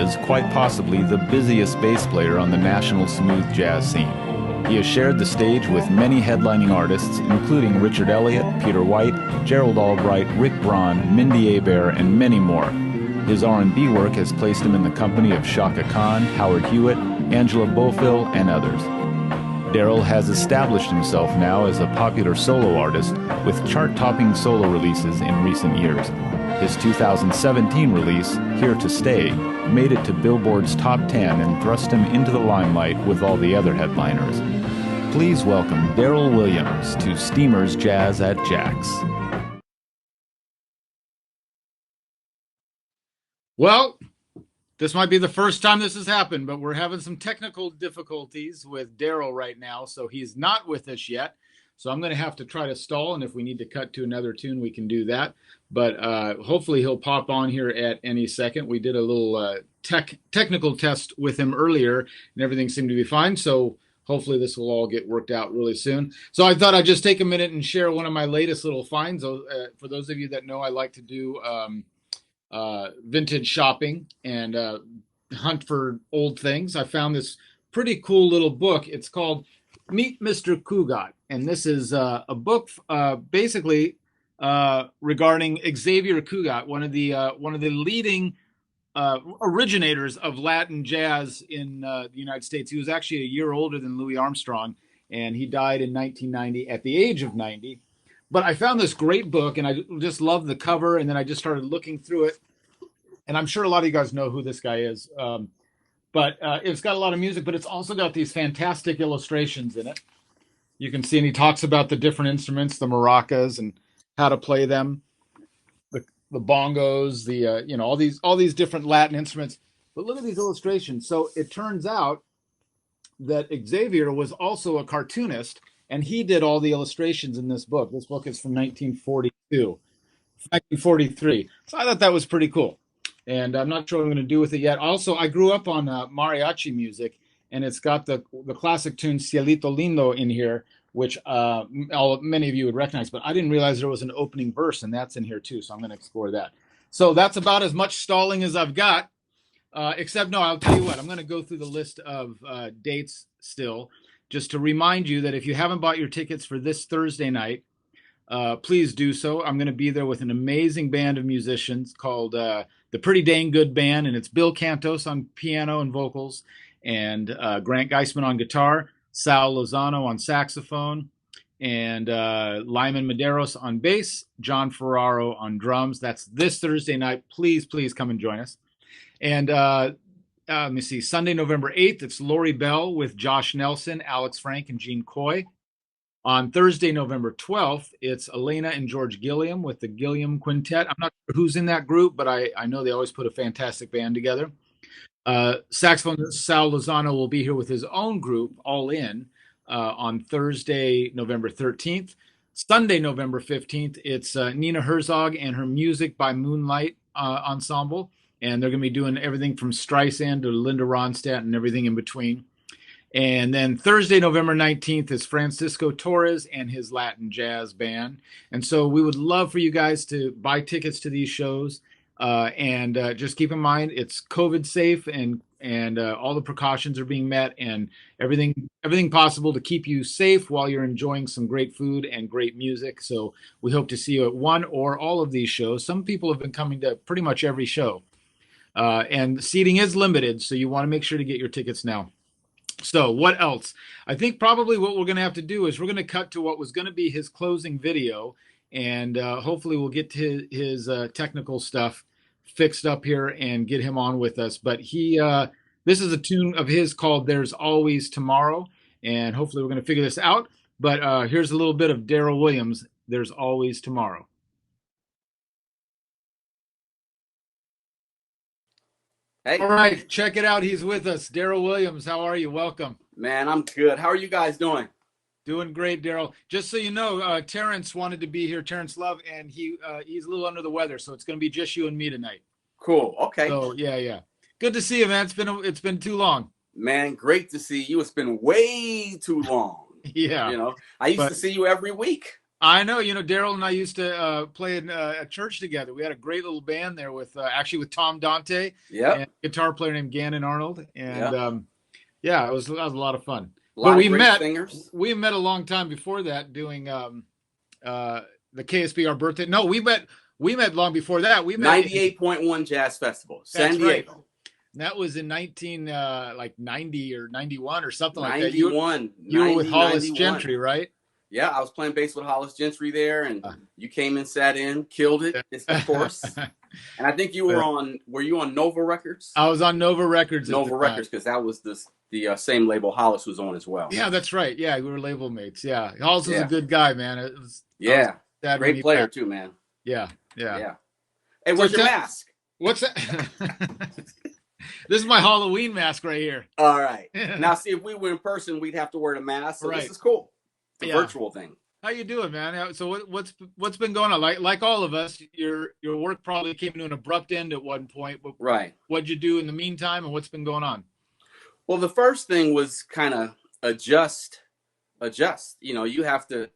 G: is quite possibly the busiest bass player on the national smooth jazz scene. He has shared the stage with many headlining artists, including Richard Elliott, Peter White, Gerald Albright, Rick Braun, Mindy Abair, and many more. His R&B work has placed him in the company of Shaka Khan, Howard Hewitt, Angela Bofill, and others. Darryl has established himself now as a popular solo artist with chart-topping solo releases in recent years. His 2017 release, Here to Stay, made it to Billboard's top 10 and thrust him into the limelight with all the other headliners. Please welcome Darryl Williams to Steamers Jazz at JAX.
E: Well, this might be the first time this has happened, but we're having some technical difficulties with Darryl right now, so he's not with us yet. So I'm going to have to try to stall, and if we need to cut to another tune, we can do that. But hopefully he'll pop on here at any second. We did a little technical test with him earlier, and everything seemed to be fine. So hopefully this will all get worked out really soon. So I thought I'd just take a minute and share one of my latest little finds. For those of you that know, I like to do vintage shopping and hunt for old things. I found this pretty cool little book. It's called Meet Mr. Cugat, and this is a book basically regarding Xavier Cugat, one of the leading originators of Latin jazz in the United States. He was actually a year older than Louis Armstrong, and he died in 1990 at the age of 90. But I found this great book, and I just loved the cover, and then I just started looking through it. And I'm sure a lot of you guys know who this guy is. But it's got a lot of music, but it's also got these fantastic illustrations in it. You can see, and he talks about the different instruments, the maracas, and how to play them, the bongos, all these different Latin instruments. But look at these illustrations. So it turns out that Xavier was also a cartoonist, and he did all the illustrations in this book. This book is from 1943. So I thought that was pretty cool. And I'm not sure what I'm going to do with it yet. Also, I grew up on mariachi music, and it's got the classic tune Cielito Lindo in here, which many of you would recognize. But I didn't realize there was an opening verse, and that's in here too. So I'm going to explore that. So that's about as much stalling as I've got. Except, no, I'll tell you what. I'm going to go through the list of dates still, just to remind you that if you haven't bought your tickets for this Thursday night, please do so. I'm going to be there with an amazing band of musicians called the Pretty Dang Good Band, and it's Bill Cantos on piano and vocals, and Grant Geisman on guitar, Sal Lozano on saxophone, and Lyman Medeiros on bass, John Ferraro on drums. That's this Thursday night. Please, please come and join us. And let me see, Sunday, November 8th, it's Lori Bell with Josh Nelson, Alex Frank, and Gene Coy. On Thursday, November 12th, it's Elena and George Gilliam with the Gilliam Quintet. I'm not sure who's in that group, but I know they always put a fantastic band together. Saxophonist Sal Lozano will be here with his own group, All In, on Thursday, November 13th. Sunday, November 15th, it's Nina Herzog and her Music by Moonlight Ensemble. And they're going to be doing everything from Streisand to Linda Ronstadt and everything in between. And then Thursday, November 19th is Francisco Torres and his Latin Jazz Band. And so we would love for you guys to buy tickets to these shows. And just keep in mind, it's COVID safe and all the precautions are being met and everything possible to keep you safe while you're enjoying some great food and great music. So we hope to see you at one or all of these shows. Some people have been coming to pretty much every show. And seating is limited, so you want to make sure to get your tickets now. So what else? I think probably what we're going to have to do is we're going to cut to what was going to be his closing video, and hopefully we'll get to his technical stuff fixed up here and get him on with us. But this is a tune of his called There's Always Tomorrow, and hopefully we're going to figure this out. But here's a little bit of Darryl Williams, There's Always Tomorrow.
H: Hey.
E: All right, check it out. He's with us. Darryl Williams, how are you? Welcome.
H: Man, I'm good. How are you guys doing?
E: Doing great, Darryl. Just so you know, Terence wanted to be here, Terence Love, and he's a little under the weather, so it's going to be just you and me tonight.
H: Cool. Okay.
E: So, yeah. Good to see you, man. It's been too long.
H: Man, great to see you. It's been way too long.
E: Yeah.
H: I used to see you every week.
E: I know. Darryl and I used to play in a church together. We had a great little band there with actually with Tom Dante, and a guitar player named Gannon Arnold, and it was a lot of fun. But we met singers. We met a long time before that doing the KSB Our Birthday. No, we met long before that. We met
H: 98.1 Jazz Festival, San Diego.
E: Right. That was in 90 or 91 or something like that.
H: 91.
E: You were with Hollis Gentry, right?
H: Yeah, I was playing bass with Hollis Gentry there, and you came and sat in, killed it, of course. And I think you were were you on Nova Records?
E: I was on Nova Records.
H: Nova Records, because that was the same label Hollis was on as well.
E: Yeah, that's right. Yeah, we were label mates. Yeah, Hollis was a good guy, man. It was
H: great player too, man.
E: Yeah.
H: Hey, where's your mask?
E: What's that? This is my Halloween mask right here.
H: All right. Now, see, if we were in person, we'd have to wear the mask. So this is cool. The virtual thing.
E: How you doing, man? So what's been going on? Like all of us, your work probably came to an abrupt end at one point. But
H: right.
E: What'd you do in the meantime, and what's been going on?
H: Well, the first thing was kind of adjust. You have to,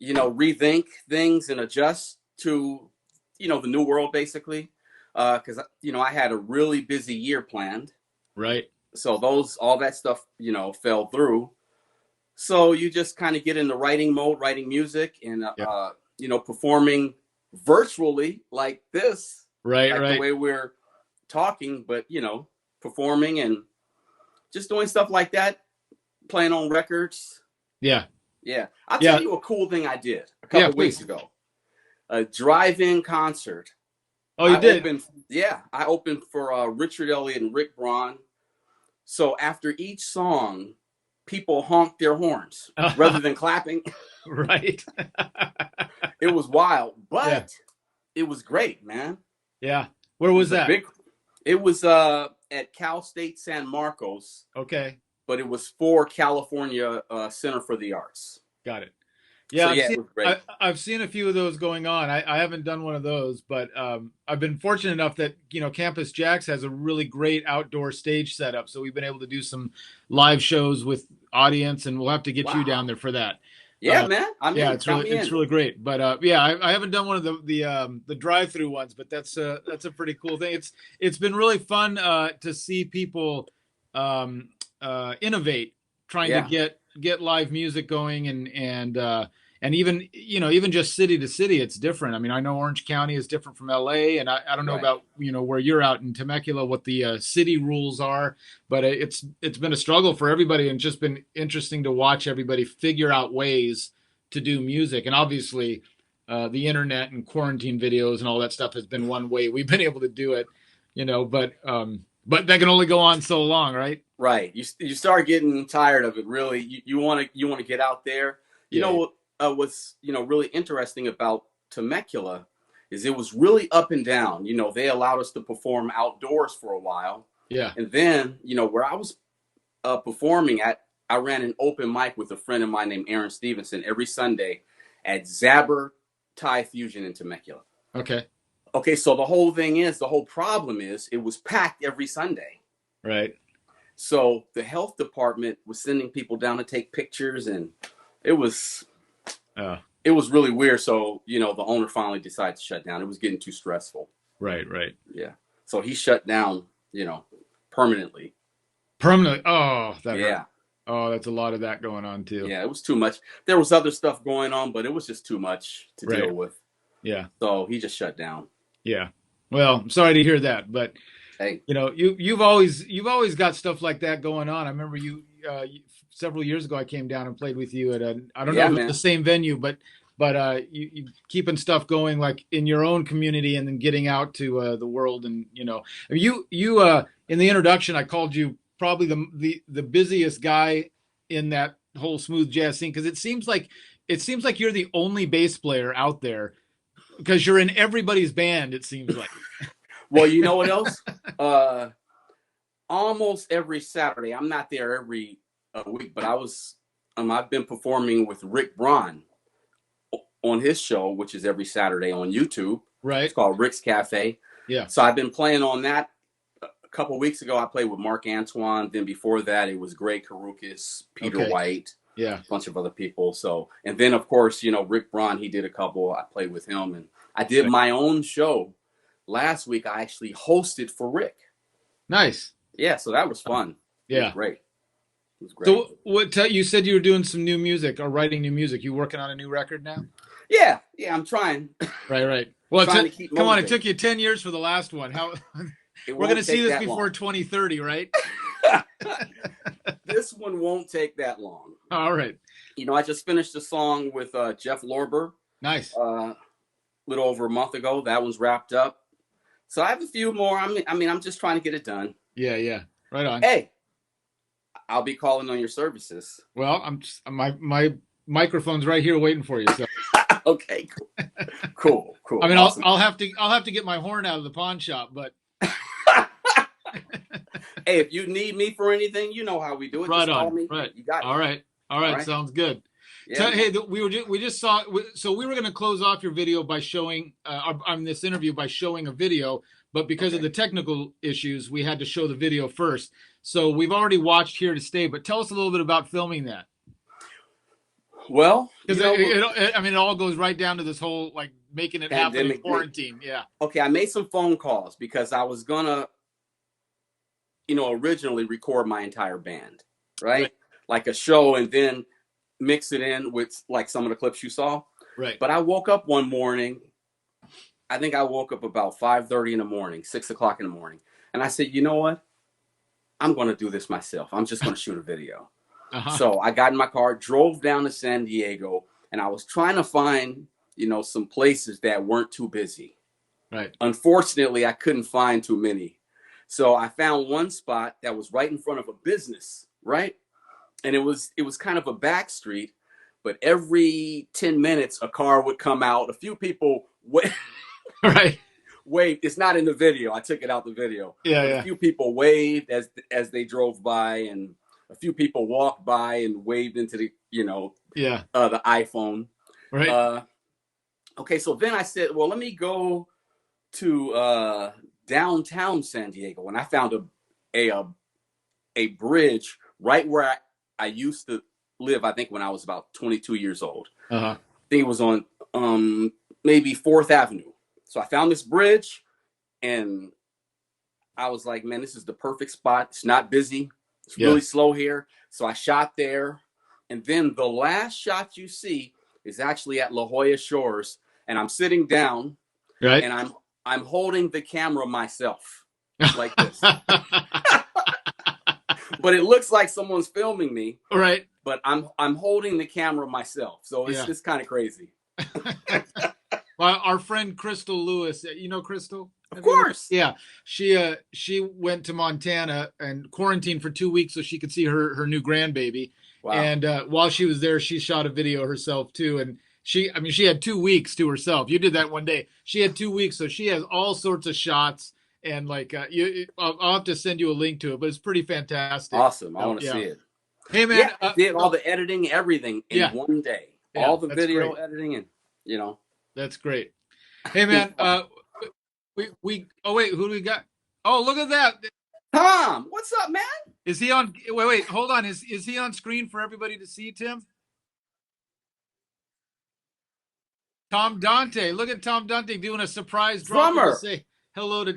H: rethink things and adjust to, the new world, basically. Because, I had a really busy year planned.
E: Right.
H: So all that stuff, fell through. So you just kind of get in the writing mode, writing music and, performing virtually like this.
E: Right,
H: The way we're talking, but, performing and just doing stuff like that, playing on records.
E: Yeah.
H: Yeah. I'll tell you a cool thing I did a couple of weeks ago. A drive-in concert.
E: Oh, you did?
H: I opened for Richard Elliott and Rick Braun. So after each song, people honked their horns rather than clapping.
E: Right.
H: It was wild, but it was great, man.
E: Yeah. Where was that?
H: It was at Cal State San Marcos.
E: Okay.
H: But it was for California Center for the Arts.
E: Got it. Yeah,
H: so,
E: I've seen a few of those going on. I haven't done one of those, but I've been fortunate enough that, Campus JAX has a really great outdoor stage setup. So we've been able to do some live shows with audience, and we'll have to get you down there for that.
H: Yeah, man.
E: It's really great. But I haven't done one of the drive-through ones, but that's a pretty cool thing. It's been really fun to see people innovate, trying to get live music going and even just city to city, it's different. I mean, I know Orange County is different from LA, and I don't know about, where you're out in Temecula, what the city rules are, but it's been a struggle for everybody, and just been interesting to watch everybody figure out ways to do music. And obviously the internet and quarantine videos and all that stuff has been one way we've been able to do it, but that can only go on so long, right?
H: Right. You start getting tired of it, really. You want to get out there. What's really interesting about Temecula is it was really up and down. They allowed us to perform outdoors for a while.
E: Yeah.
H: And then, where I was performing at, I ran an open mic with a friend of mine named Aaron Stevenson every Sunday at Zabber Thai Fusion in Temecula. Okay, so the whole problem is it was packed every Sunday.
E: Right.
H: So the health department was sending people down to take pictures, and it was really weird. So, the owner finally decided to shut down. It was getting too stressful.
E: Right.
H: Yeah. So he shut down, permanently.
E: Permanently? Oh, that
H: yeah.
E: Hurt. Oh, that's a lot of that going on too.
H: Yeah, it was too much. There was other stuff going on, but it was just too much to deal with.
E: Yeah.
H: So he just shut down.
E: Yeah. Well, I'm sorry to hear that, but
H: hey,
E: you've always got stuff like that going on. I remember you several years ago, I came down and played with you at I don't know if it was the same venue, but you keeping stuff going like in your own community and then getting out to the world. And you in the introduction, I called you probably the busiest guy in that whole smooth jazz scene, because it seems like you're the only bass player out there, because you're in everybody's band, it seems like.
H: Well, you know what else? Almost every Saturday, I'm not there every week, but I've been performing with Rick Braun on his show, which is every Saturday on YouTube.
E: Right.
H: It's called Rick's Cafe.
E: Yeah.
H: So I've been playing on that. A couple of weeks ago, I played with Mark Antoine. Then before that, it was Greg Carrucas, Peter White.
E: Yeah.
H: A bunch of other people. So, and then of course, Rick Braun, he did a couple. I played with him, and I did my own show last week. I actually hosted for Rick.
E: Nice.
H: Yeah, so that was fun.
E: Yeah.
H: It was great. It was great.
E: So what you said you were doing some new music or writing new music. You working on a new record now?
H: Yeah, I'm trying.
E: Right. Well,
H: Trying to keep
E: come on, it
H: motivated.
E: took you 10 years for the last one. How
H: It
E: we're
H: won't
E: going to see
H: take
E: this
H: that
E: before
H: long.
E: 2030, right?
H: This one won't take that long.
E: All right.
H: I just finished a song with Jeff Lorber
E: Nice.
H: a little over a month ago. That one's wrapped up. So I have a few more. I'm just trying to get it done.
E: Yeah. Right on.
H: Hey, I'll be calling on your services.
E: Well, my microphone's right here waiting for you. So
H: Okay, cool.
E: I mean,
H: Awesome.
E: I'll have to get my horn out of the pawn shop, but
H: Hey, if you need me for anything, you know how we do it.
E: right
H: Just call
E: on.
H: me.
E: Right.
H: You got it.
E: All right. Sounds good.
H: Yeah,
E: So,
H: man.
E: hey, we just saw. So we were going to close off your video by showing on this interview by showing a video, but because of the technical issues, we had to show the video first. So we've already watched Here to Stay, but tell us a little bit about filming that.
H: Well,
E: Because it all goes right down to this whole like making it happen in
H: Pandemic thing.
E: quarantine. Yeah.
H: okay, I made some phone calls because I was gonna, originally record my entire band, right? Like a show, and then mix it in with like some of the clips you saw.
E: Right.
H: But I woke up one morning. I think I woke up about 5:30 in the morning, 6 o'clock in the morning, and I said, you know what? I'm gonna do this myself. I'm just gonna shoot a video.
E: Uh-huh.
H: So I got in my car, drove down to San Diego, and I was trying to find, some places that weren't too busy.
E: Right.
H: Unfortunately, I couldn't find too many. So I found one spot that was right in front of a business, right? And it was kind of a back street, but every 10 minutes a car would come out. A few people
E: Right.
H: waved. It's not in the video. I took it out the video.
E: Yeah.
H: But
E: Yeah.
H: a few people waved as they drove by, and a few people walked by and waved into the
E: Yeah.
H: the iPhone.
E: Right.
H: Okay, so then I said, well, let me go to downtown San Diego, and I found a bridge right where I used to live. I think when I was about 22 years old.
E: Uh-huh.
H: I think it was on maybe 4th Avenue. So I found this bridge, and I was like, man, this is the perfect spot. It's not busy. It's really slow here. So I shot there. And then the last shot you see is actually at La Jolla Shores. And I'm sitting down,
E: Right.
H: and I'm holding the camera myself like this. But it looks like someone's filming me.
E: Right.
H: But I'm holding the camera myself. So it's just kind of crazy.
E: Well, our friend Crystal Lewis, you know Crystal?
H: Of course.
E: Yeah. She went to Montana and quarantined for 2 weeks so she could see her new grandbaby.
H: Wow.
E: And while she was there, she shot a video herself too. And she had 2 weeks to herself. You did that one day. She had 2 weeks, so she has all sorts of shots. And like I'll have to send you a link to it, but it's pretty fantastic.
H: Awesome. I want to see it.
E: Hey man,
H: Yeah, I did all the editing, everything in one day.
E: Yeah,
H: all the
E: that's
H: video
E: great.
H: editing, and
E: That's great. Hey man, we oh wait, who do we got? Oh, look at that.
H: Tom, what's up, man?
E: Is he on? Wait, hold on. Is he on screen for everybody to see, Tim? Tom Dante. Look at Tom Dante doing a surprise drummer
H: Drummer.
E: to say hello to.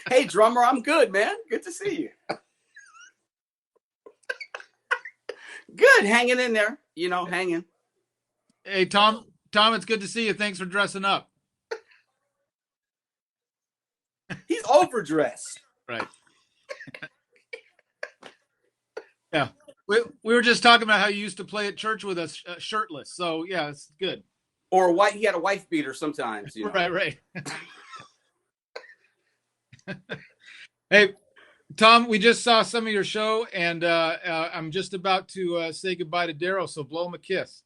H: Hey, drummer, I'm good, man. Good to see you. Good, hanging in there. Hanging.
E: Hey, Tom. Tom, it's good to see you. Thanks for dressing up.
H: He's overdressed.
E: Right. Yeah. We were just talking about how you used to play at church with us shirtless. So, yeah, it's good.
H: Or he had a wife beater sometimes.
E: Right. Hey, Tom, we just saw some of your show, and I'm just about to say goodbye to Darryl, so blow him a kiss.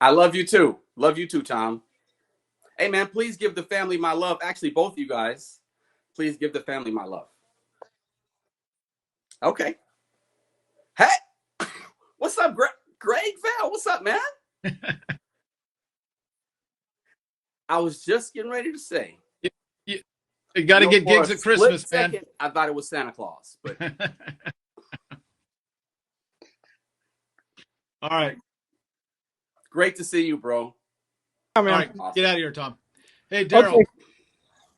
H: I love you too. Love you too, Tom. Hey, man, please give the family my love. Actually, both you guys, please give the family my love. Okay. Hey, what's up, Greg Vail? What's up, man? I was just getting ready to say,
E: You got to get
H: for
E: gigs
H: a
E: at Christmas,
H: split
E: man.
H: second, I thought it was Santa Claus, but
E: All right.
H: great to see you, bro.
E: All right.
H: Awesome.
E: Get out of here, Tom. Hey, Darryl.
F: Okay.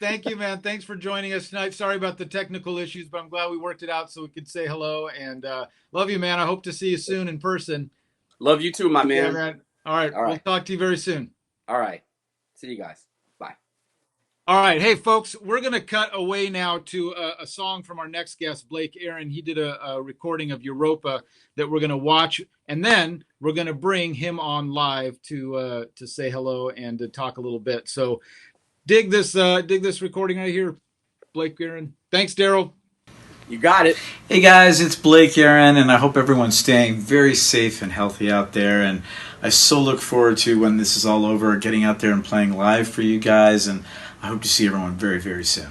E: Thank you, man. Thanks for joining us tonight. Sorry about the technical issues, but I'm glad we worked it out so we could say hello. And love you, man. I hope to see you soon in person.
H: Love you too, my man.
E: Yeah, man. All right. We'll talk to you very soon.
H: All right. See you guys. Bye.
E: All right. Hey, folks, we're going to cut away now to a song from our next guest, Blake Aaron. He did a recording of Europa that we're going to watch, and then we're going to bring him on live to say hello and to talk a little bit. So dig this recording right here, Blake Aaron. Thanks, Darryl.
H: You got it.
I: Hey guys, it's Blake Aaron, and I hope everyone's staying very safe and healthy out there. And I so look forward to, when this is all over, getting out there and playing live for you guys. And I hope to see everyone very, very soon.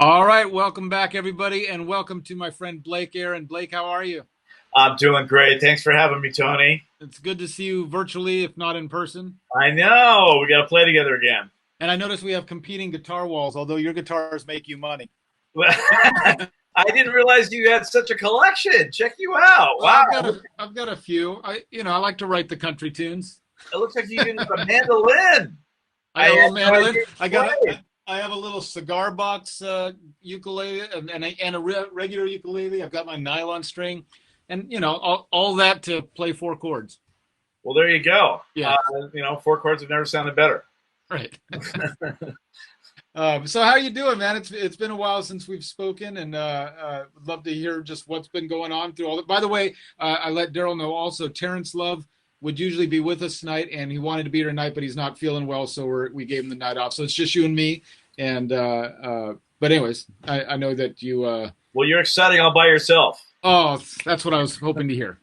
E: All right, welcome back, everybody, and welcome to my friend Blake Aaron. Blake, how are you?
J: I'm doing great. Thanks for having me, Tony.
E: It's good to see you virtually, if not in person.
J: I know. We got to play together again.
E: And I noticed we have competing guitar walls, although your guitars make you money.
J: I didn't realize you had such a collection. Check you out. Wow.
E: I've got a few. I like to write the country tunes.
J: It looks like you even have a mandolin.
E: I have a mandolin. I have a little cigar box ukulele and a regular ukulele. I've got my nylon string, and all that to play 4 chords.
J: Well, there you go.
E: Yeah.
J: 4 chords have never sounded better.
E: Right. So how you doing, man? It's been a while since we've spoken, and would love to hear just what's been going on through all that. By the way, I let Darryl know also. Terence Love would usually be with us tonight, and he wanted to be here tonight, but he's not feeling well, so we gave him the night off. So it's just you and me. And but anyways, I know that you.
J: Well, you're exciting all by yourself.
E: Oh, that's what I was hoping to hear.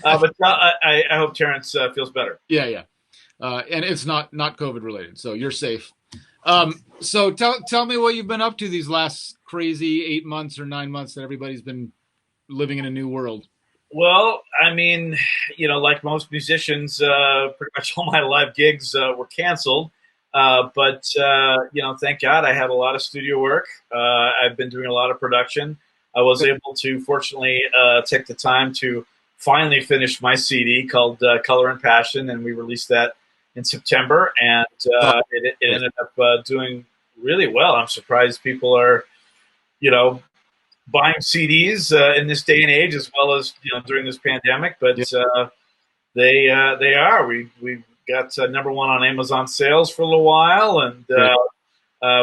J: But I hope Terence feels better.
E: Yeah. And it's not COVID related, so you're safe. So tell me what you've been up to these last crazy 8 months or 9 months that everybody's been living in a new world.
J: Well, I mean, like most musicians, pretty much all my live gigs were canceled. But thank God I had a lot of studio work. I've been doing a lot of production. I was able to, fortunately, take the time to finally finish my CD called Color and Passion, and we released that in September, and it ended up doing really well. I'm surprised people are, buying CDs in this day and age, as well as during this pandemic. But they are. We got #1 on Amazon sales for a little while, and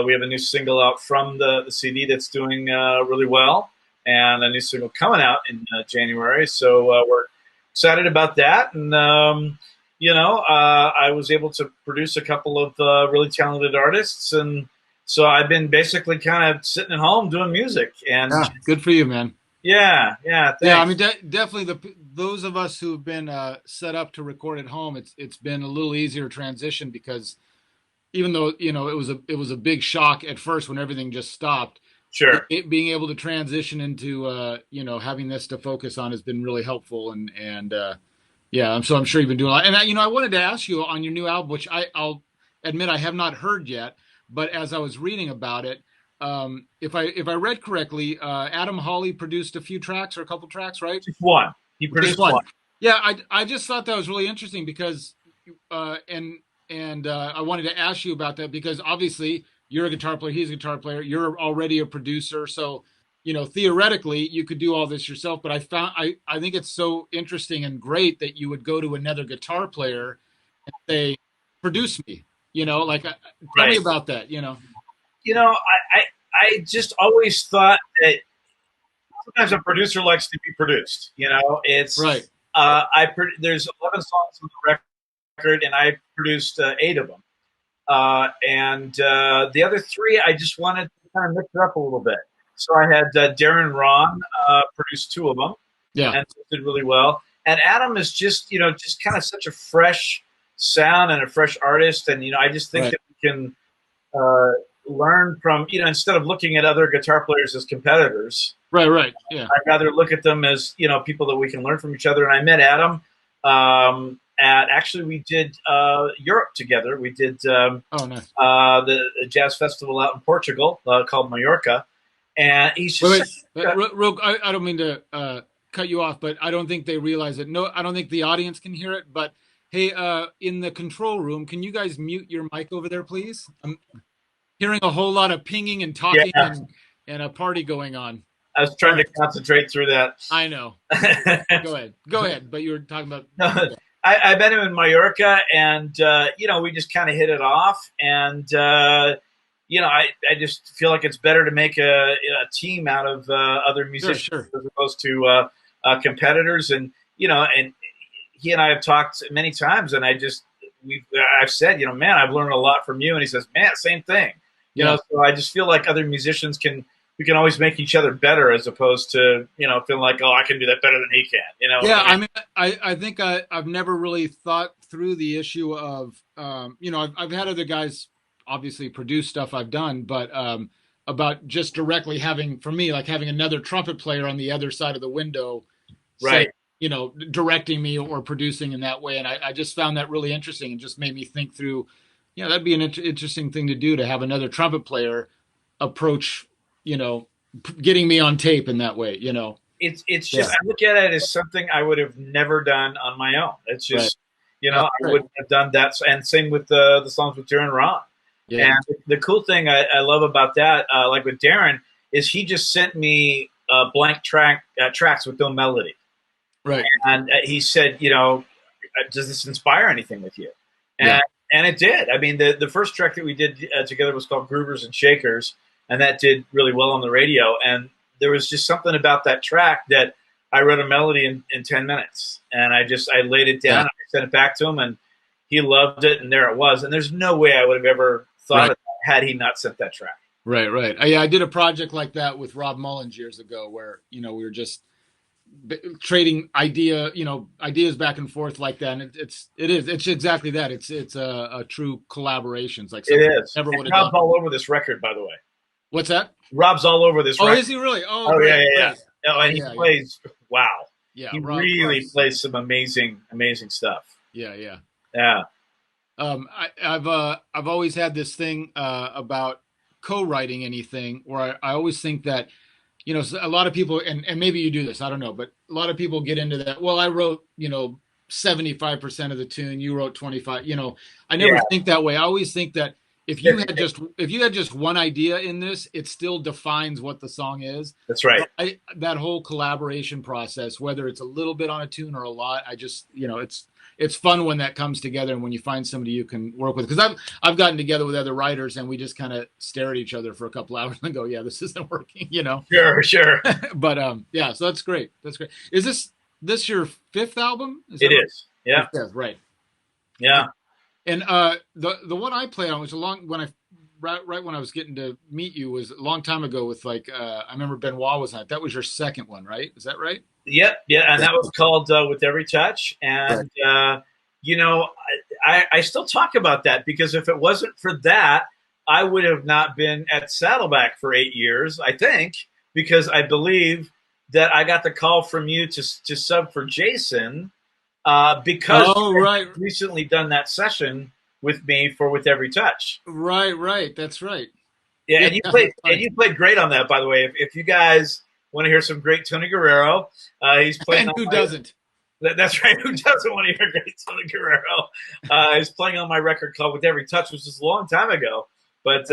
J: we have a new single out from the CD that's doing really well, and a new single coming out in January. So we're excited about that, and I was able to produce a couple of really talented artists, and so I've been basically kind of sitting at home doing music. And
E: good for you, man.
J: Yeah. Thanks.
E: Yeah, I mean, definitely those of us who've been set up to record at home, it's been a little easier transition, because even though it was a big shock at first when everything just stopped.
J: Sure.
E: Being able to transition into having this to focus on has been really helpful, and so I'm sure you've been doing a lot. And I wanted to ask you on your new album, which I'll admit I have not heard yet, but as I was reading about it, if I read correctly, Adam Hawley produced a few tracks or a couple tracks, right?
J: Just one. He produced one.
E: Yeah, I just thought that was really interesting because, and I wanted to ask you about that because obviously you're a guitar player, he's a guitar player, you're already a producer, so theoretically you could do all this yourself. But I think it's so interesting and great that you would go to another guitar player and say, "Produce me." Tell me about that.
J: I just always thought that sometimes a producer likes to be produced. It's
E: right.
J: There's 11 songs on the record, and I produced 8 of them. And the other 3, I just wanted to kind of mix it up a little bit. So I had Darren Ron produce 2 of them.
E: Yeah,
J: and did really well. And Adam is just kind of such a fresh sound and a fresh artist, and I just think that we can learn from instead of looking at other guitar players as competitors.
E: Right. Yeah,
J: I'd rather look at them as people that we can learn from each other. And I met Adam we did Europe together. We did
E: nice.
J: The jazz festival out in Portugal called Mallorca, and he's just
E: real. I don't mean to cut you off, but I don't think they realize it. No, I don't think the audience can hear it, but. Hey, in the control room, can you guys mute your mic over there, please? I'm hearing a whole lot of pinging and talking and a party going on.
J: I was trying to concentrate through that.
E: I know. Go ahead. But you were talking about.
J: I met him in Mallorca, and we just kind of hit it off. And I just feel like it's better to make a team out of other musicians as opposed to competitors, and he and I have talked many times, and I've said, man, I've learned a lot from you. And he says, man, same thing. So I just feel like other musicians we can always make each other better, as opposed to, feeling like, oh, I can do that better than he can.
E: Yeah, I mean, I think I've never really thought through the issue of, I've had other guys obviously produce stuff I've done, but about just directly having, for me, like having another trumpet player on the other side of the window,
J: Right.
E: you know, directing me or producing in that way. And I just found that really interesting and just made me think through, you know, that'd be an interesting thing to do, to have another trumpet player approach, you know, getting me on tape in that way, you know.
J: It's just, I look at it as something I would have never done on my own. It's just, you know, I wouldn't have done that. And same with the songs with Darren Ron. Yeah. And the cool thing I love about that, like with Darren, is he just sent me blank tracks with no melody.
E: Right.
J: And he said, you know, does this inspire anything with you? And it did. I mean, the first track that we did together was called Groovers and Shakers, and that did really well on the radio. And there was just something about that track that I wrote a melody in 10 minutes. And I laid it down, and I sent it back to him, and he loved it, and there it was. And there's no way I would have ever thought of that had he not sent that track.
E: Right. I did a project like that with Rob Mullins years ago, where, you know, we were just trading ideas back and forth like that. And it's exactly that. It's a true collaboration. It's like
J: it is.
E: Never would have
J: Rob's
E: done.
J: all over this record, by the way.
E: What's that?
J: Rob's all over this record.
E: Oh, is he really? Oh,
J: great,
E: yeah.
J: Oh, and he plays. Wow.
E: Yeah.
J: He
E: Rob
J: really plays some amazing stuff.
E: Yeah. I've always had this thing about co-writing anything, where I always think that, you know, a lot of people, and maybe you do this, I don't know, but a lot of people get into that. Well, I wrote, you know, 75% of the tune, you wrote 25. You know, I never think that way. I always think that if you had just one idea in this, it still defines what the song is.
J: That's right.
E: That whole collaboration process, whether it's a little bit on a tune or a lot, I just, you know, it's fun when that comes together and when you find somebody you can work with. Because I've gotten together with other writers and we just kind of stare at each other for a couple hours and go, yeah, this isn't working, you know?
J: Sure.
E: But yeah, so that's great. Is this your fifth album?
J: It is. Yeah.
E: Right.
J: Yeah.
E: And the one I played on was right when I was getting to meet you was a long time ago with I remember Benoit was on it. That was your second one, right? Is that right?
J: Yep. Yeah. And that was called With Every Touch. And, you know, I still talk about that because if it wasn't for that, I would have not been at Saddleback for 8 years, I think, because I believe that I got the call from you to sub for Jason because you recently done that session with me for With Every Touch.
E: Right. That's right.
J: Yeah, and you played great on that, by the way. If you guys want to hear some great Tony Guerrero, he's playing.
E: And who doesn't?
J: That's right. Who doesn't want to hear great Tony Guerrero? He's playing on my record called With Every Touch, which was a long time ago. But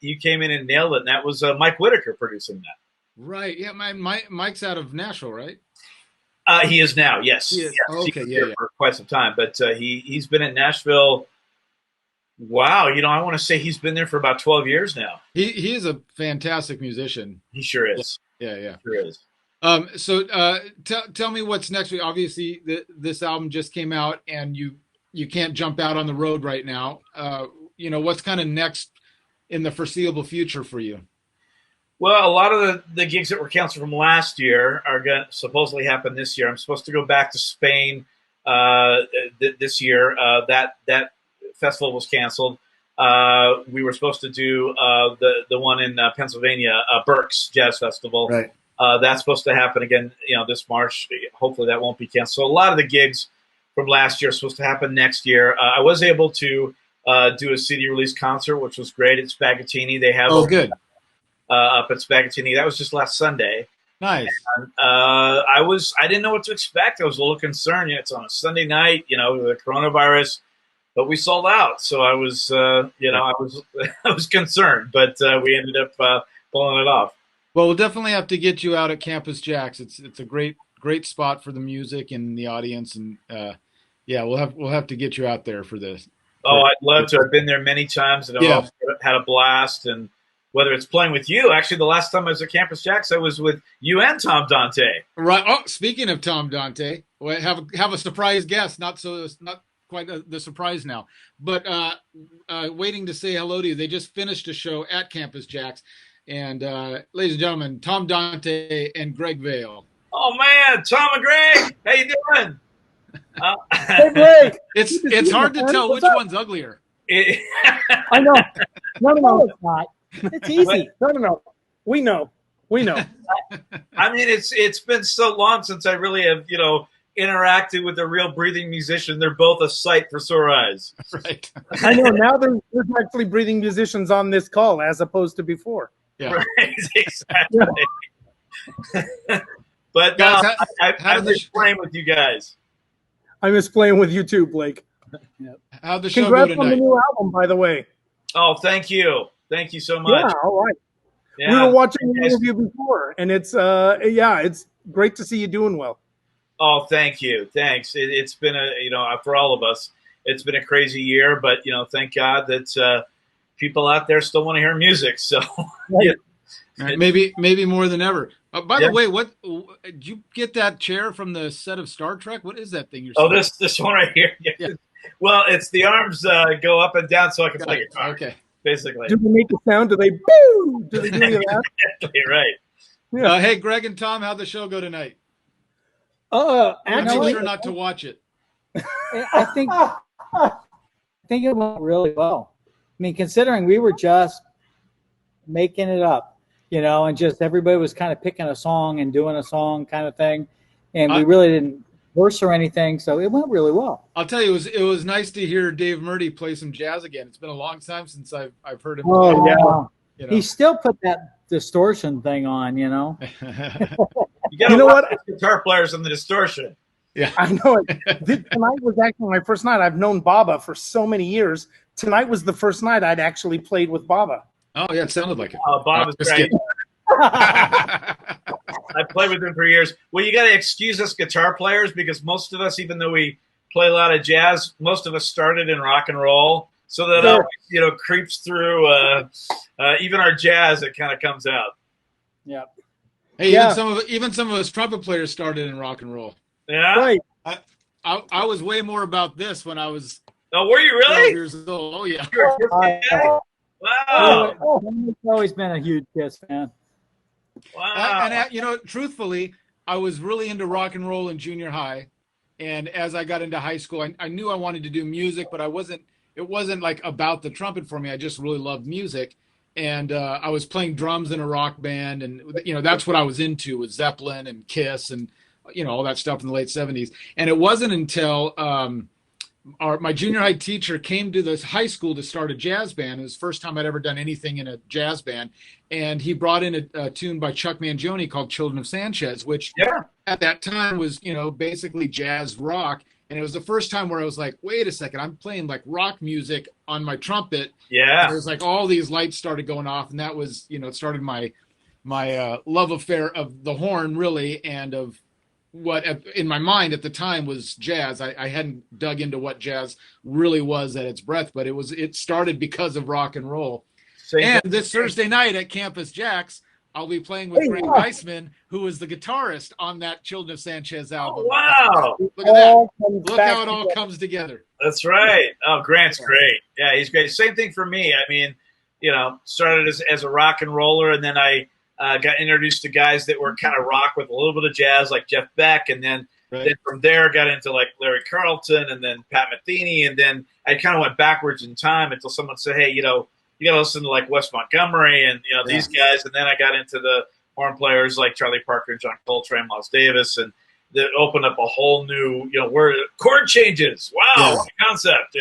J: you came in and nailed it, and that was Mike Whitaker producing that.
E: Right. Yeah, Mike's out of Nashville, right?
J: He is now, yes.
E: He is.
J: Yes.
E: Okay,
J: He's here for quite some time. But he's been in Nashville. Wow, you know, I want to say he's been there for about 12 years now.
E: He is a fantastic musician.
J: He sure is.
E: Yeah.
J: Sure is.
E: So tell me what's next. Obviously, this album just came out, and you can't jump out on the road right now. You know, what's kind of next in the foreseeable future for you?
J: Well, a lot of the gigs that were canceled from last year are going to supposedly happen this year. I'm supposed to go back to Spain this year. That festival was canceled. We were supposed to do the one in Pennsylvania, Berks Jazz Festival.
E: Right.
J: That's supposed to happen again, you know, this March. Hopefully that won't be canceled. So a lot of the gigs from last year are supposed to happen next year. I was able to do a CD release concert, which was great at Spagattini. They have
E: good.
J: Up at Spagattini. That was just last Sunday.
E: Nice.
J: And, I didn't know what to expect. I was a little concerned. You know, it's on a Sunday night, you know, the coronavirus, but we sold out. So I was, I was concerned, but we ended up pulling it off.
E: Well, we'll definitely have to get you out at Campus JAX. It's a great spot for the music and the audience, and we'll have to get you out there for this.
J: Oh, I'd love to. I've been there many times, and I've also had a blast. And whether it's playing with you, actually, the last time I was at Campus JAX, I was with you and Tom Dante.
E: Right. Oh, speaking of Tom Dante, we have a surprise guest. Not quite the surprise now, but waiting to say hello to you. They just finished a show at Campus JAX, and ladies and gentlemen, Tom Dante and Greg Vail.
J: Oh man, Tom and Greg, how you doing?
D: Hey, Blake.
E: It's hard to tell which one's uglier.
K: I know. No, it's not. It's easy. No. We know.
J: I mean, it's been so long since I really have, interacted with a real breathing musician. They're both a sight for sore eyes.
E: Right.
K: I know. Now there's actually breathing musicians on this call as opposed to before.
E: Yeah.
J: Right, exactly. But
E: Guys,
J: I miss playing with you guys.
K: I miss playing with you too, Blake.
E: How'd the show
K: Congrats
E: go
K: on the
E: tonight?
K: new album, by the way.
J: Oh, thank you. Thank you so much.
K: Yeah, all right.
J: Yeah.
K: We were watching the interview before, and it's it's great to see you doing well.
J: Oh, thank you. Thanks. It's been for all of us, it's been a crazy year, but thank God that people out there still want to hear music. So
K: Right.
E: Right, maybe more than ever. By the way, what did you get that chair from the set of Star Trek? What is that thing you're?
J: Oh, this one right here.
E: Yeah.
J: Well, it's the arms go up and down so I can play guitar.
E: Okay.
J: Basically.
K: Do they make the sound? Do they boo? Do they do any of that?
J: Exactly right.
K: Yeah.
E: Hey, Greg and Tom, how'd the show go tonight?
D: You
E: I'm
D: know what?
E: sure not to watch it.
D: I think it went really well. I mean, considering we were just making it up, and just everybody was kind of picking a song and doing a song kind of thing, and we really didn't verse or anything, so it went really well.
E: I'll tell you, it was nice to hear Dave Murdy play some jazz again. It's been a long time since I've heard him.
D: Oh
E: play.
D: yeah, he still put that distortion thing on.
J: You got what? Guitar players and the distortion.
E: Yeah,
K: I know it. Tonight was actually my first night. I've known Baba for so many years. Tonight was the first night I'd actually played with Baba.
E: Oh yeah, it sounded like it.
J: Bob is great. I played with him for years. Well, you got to excuse us guitar players because most of us, even though we play a lot of jazz, most of us started in rock and roll. So that always, creeps through even our jazz. It kind of comes out.
D: Yeah.
E: Hey, even some of us trumpet players started in rock and roll.
J: Yeah.
K: Right.
E: I was way more about this when I was.
J: Oh, were you
E: 12
J: really?
E: years old. Oh yeah.
J: Wow.
D: He's always been a huge Kiss fan.
J: Wow.
E: And truthfully, I was really into rock and roll in junior high, and as I got into high school, I knew I wanted to do music, but it wasn't like about the trumpet for me. I just really loved music, and I was playing drums in a rock band, and that's what I was into, was Zeppelin and Kiss and all that stuff in the late 70s. And it wasn't until my junior high teacher came to this high school to start a jazz band. It was the first time I'd ever done anything in a jazz band. And he brought in a tune by Chuck Mangione called Children of Sanchez, which at that time was, basically jazz rock. And it was the first time where I was like, wait a second, I'm playing like rock music on my trumpet.
J: Yeah.
E: There's like all these lights started going off. And that was, it started my love affair of the horn, really, and of what in my mind at the time was jazz. I hadn't dug into what jazz really was at its breadth, but it started because of rock and roll. This Thursday night at Campus JAX, I'll be playing with Greg Weissman, who was the guitarist on that Children of Sanchez album.
J: Oh, wow.
E: Look at that. Look how it all comes together.
J: That's right. Oh, Grant's great. Yeah, he's great. Same thing for me. I mean, started as a rock and roller, and then I got introduced to guys that were kind of rock with a little bit of jazz, like Jeff Beck, and then from there got into like Larry Carlton and then Pat Metheny, and then I kind of went backwards in time until someone said, hey, you got to listen to like Wes Montgomery and these guys, and then I got into the horn players like Charlie Parker and John Coltrane, Miles Davis, and that opened up a whole new, where chord changes. Wow, what a concept,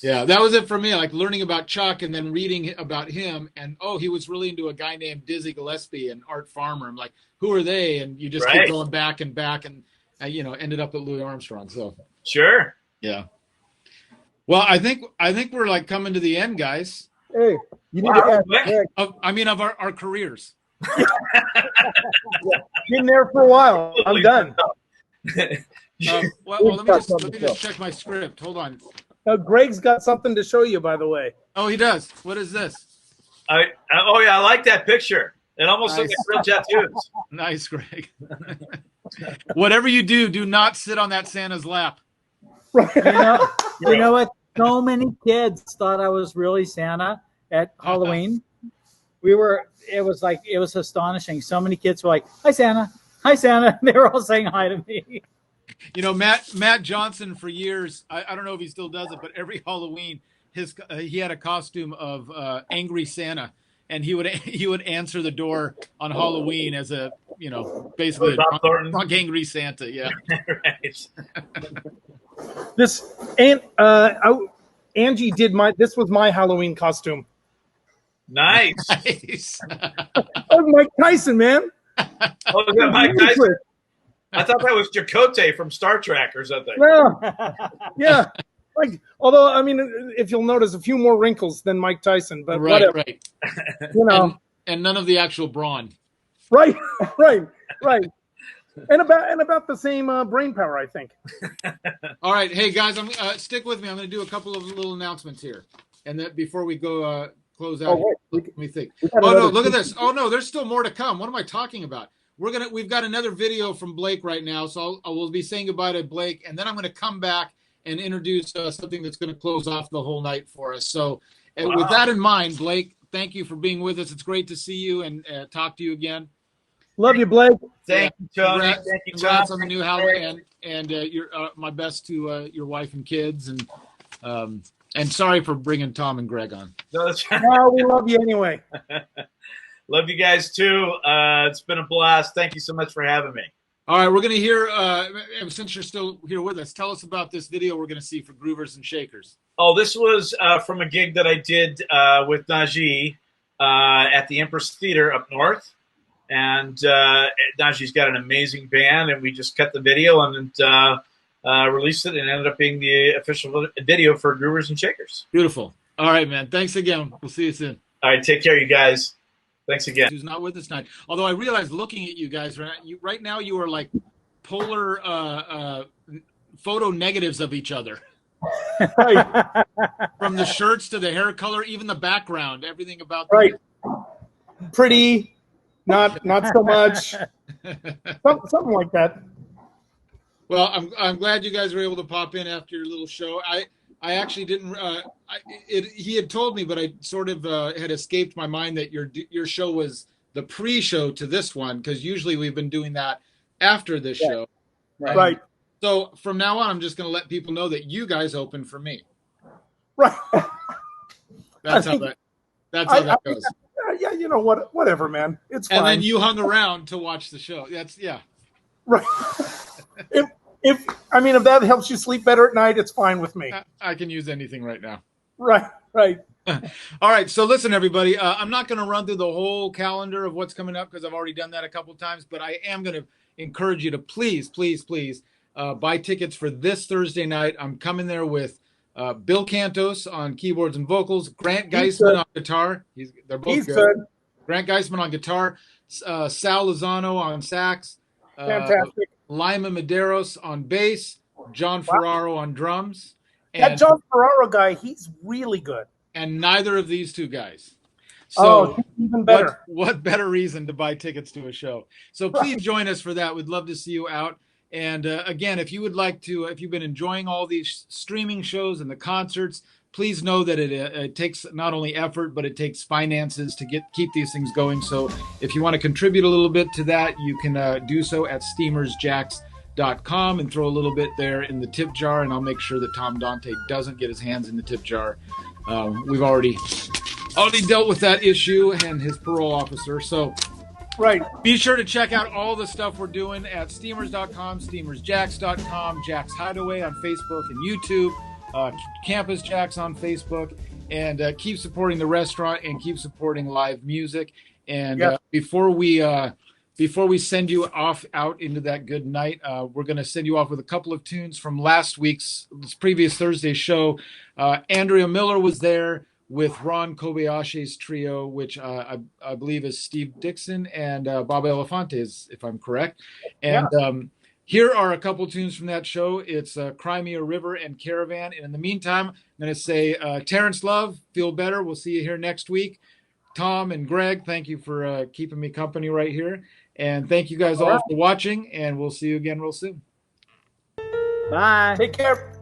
E: Yeah, that was it for me. Like learning about Chuck and then reading about him, and he was really into a guy named Dizzy Gillespie and Art Farmer. I'm like, who are they? And you just keep going back and back, and ended up at Louis Armstrong. So
J: sure,
E: yeah. Well, I think we're like coming to the end, guys.
K: Hey, you need to ask Greg.
E: Of our careers.
K: Been there for a while. I'm done.
E: Well, let me just check my script. Hold on.
K: Greg's got something to show you, by the way.
E: Oh, he does. What is this?
J: I like that picture. It almost looks like real tattoos.
E: Nice, Greg. Whatever you do, do not sit on that Santa's lap.
D: You know what? So many kids thought I was really Santa at Halloween. It was astonishing. So many kids were like, "Hi, Santa. Hi, Santa." They were all saying hi to me.
E: Matt Johnson for years, I don't know if he still does it, but every Halloween he had a costume of Angry Santa, and he would answer the door on Halloween as a basically a drunk angry Santa. Yeah.
J: Right.
K: Angie did this was my Halloween costume.
J: Nice.
E: Nice.
K: Oh, Mike Tyson, man.
J: Oh, is that Mike Tyson? I thought that was Chakotay from Star Trek or something.
K: No. Yeah. Like, although, I mean, if you'll notice, a few more wrinkles than Mike Tyson, but whatever.
E: Right.
K: You know.
E: And none of the actual brawn.
K: Right. And about the same brain power, I think.
E: All right. Hey, guys, stick with me. I'm going to do a couple of little announcements here. And then before we go close out, let me think. Oh, no, look at this. Oh, no, there's still more to come. What am I talking about? We've got another video from Blake right now, so I will be saying goodbye to Blake, and then I'm going to come back and introduce something that's going to close off the whole night for us. So with that in mind, Blake, thank you for being with us. It's great to see you and talk to you again.
K: Love you, Blake.
J: Thank you, Tony.
E: Congrats,
J: Thank you,
E: congrats
J: Tom.
E: on the new Halloween, and my best to your wife and kids, and sorry for bringing Tom and Greg on.
J: No, that's right.
K: No, we love you anyway.
J: Love you guys too. It's been a blast. Thank you so much for having me.
E: All right, we're going to hear, since you're still here with us, tell us about this video we're going to see for Groovers and Shakers.
J: Oh, this was from a gig that I did with Najee at the Empress Theater up north. And Najee's got an amazing band, and we just cut the video and released it, and ended up being the official video for Groovers and Shakers.
E: Beautiful. All right, man. Thanks again. We'll see you soon.
J: All right, take care, you guys. Thanks again.
E: Who's not with us tonight? Although I realize, looking at you guys right now, you are like polar photo negatives of each other.
K: Right.
E: From the shirts to the hair color, even the background, everything about
K: right. Pretty, not so much. Something like that.
E: Well, I'm glad you guys were able to pop in after your little show. I actually didn't. He had told me, but I sort of had escaped my mind that your show was the pre-show to this one, because usually we've been doing that after this show.
K: Right.
E: So from now on, I'm just going to let people know that you guys open for me.
K: Right.
E: That's how that goes.
K: Yeah, you know what? Whatever, man. It's fine.
E: And then you hung around to watch the show.
K: Right. If that helps you sleep better at night, it's fine with me.
E: I can use anything right now.
K: Right.
E: All right. So listen, everybody, I'm not going to run through the whole calendar of what's coming up because I've already done that a couple of times, but I am going to encourage you to please buy tickets for this Thursday night. I'm coming there with Bill Cantos on keyboards and vocals, Grant Geisman on guitar. They're both good. Grant Geisman on guitar, Sal Lozano on sax.
K: Fantastic.
E: Lima Medeiros on bass, John Ferraro on drums. And,
K: that John Ferraro guy, he's really good.
E: And neither of these two guys. So
K: even better.
E: What better reason to buy tickets to a show? So please join us for that. We'd love to see you out. And again, if you would like to, if you've been enjoying all these streaming shows and the concerts, please know that it takes not only effort, but it takes finances to keep these things going. So if you want to contribute a little bit to that, you can do so at steamersjax.com and throw a little bit there in the tip jar. And I'll make sure that Tom Dante doesn't get his hands in the tip jar. We've already dealt with that issue and his parole officer. So be sure to check out all the stuff we're doing at steamers.com, steamersjax.com, Jax Hideaway on Facebook and YouTube. Campus JAX on Facebook, and keep supporting the restaurant and keep supporting live music. And before we send you off out into that good night, we're going to send you off with a couple of tunes from this previous Thursday's show. Andrea Miller was there with Ron Kobayashi's trio, which I believe is Steve Dixon and Bob Elefante, if I'm correct. And here are a couple tunes from that show. It's Cry Me a River and Caravan. And in the meantime, I'm going to say, Terrence Love, feel better. We'll see you here next week. Tom and Greg, thank you for keeping me company right here. And thank you guys all for watching, and we'll see you again real soon.
D: Bye.
K: Take care.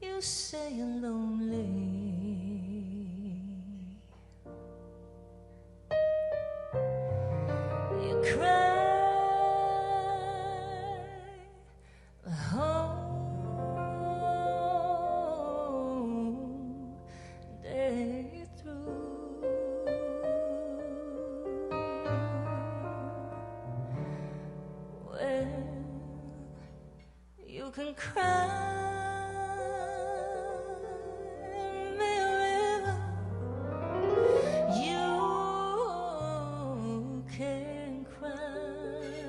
L: You say you're lonely. You cry can cry me a river. You can cry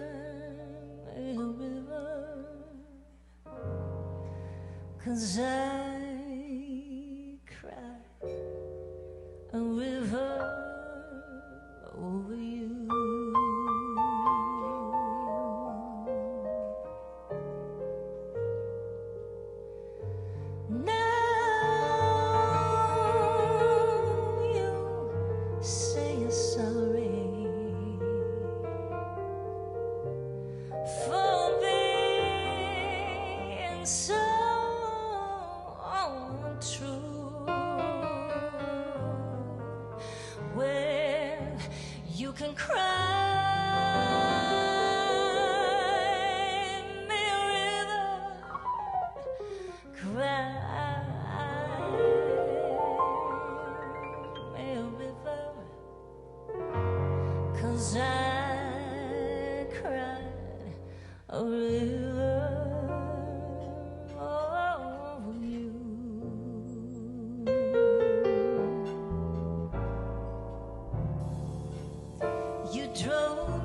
L: me a river. 'Cause I cry a river over you. You told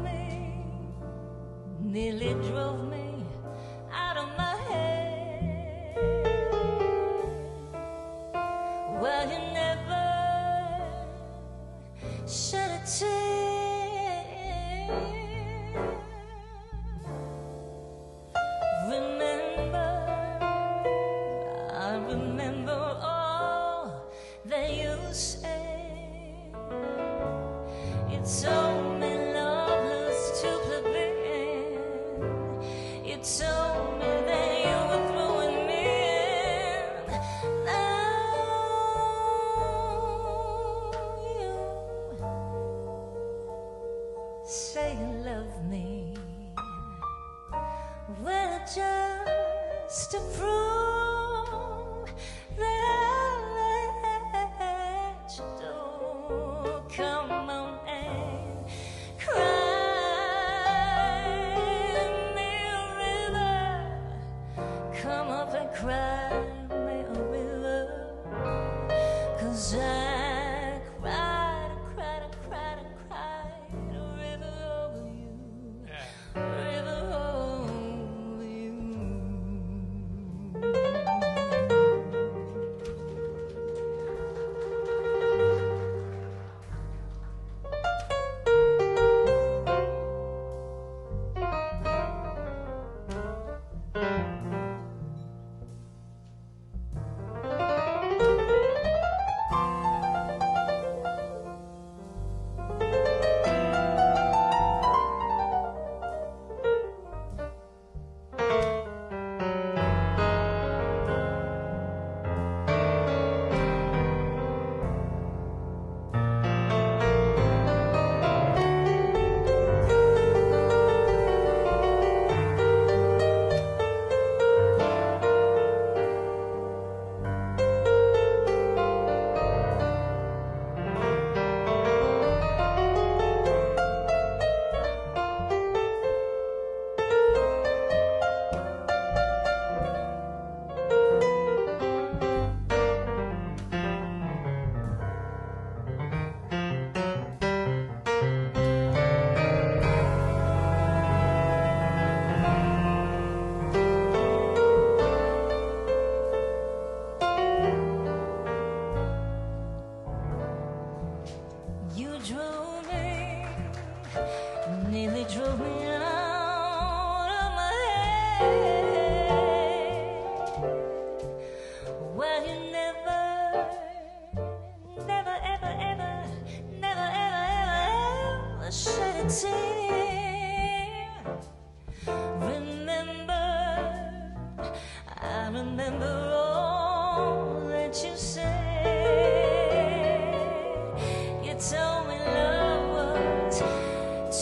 L: me love was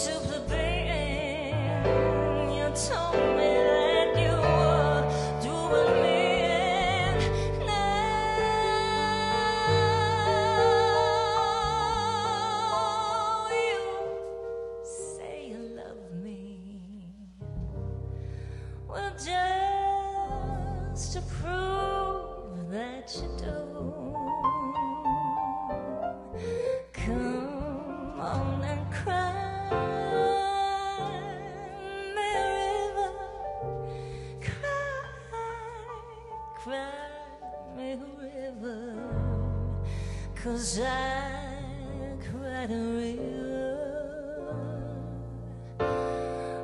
L: too plebeian. 'cause I cried a river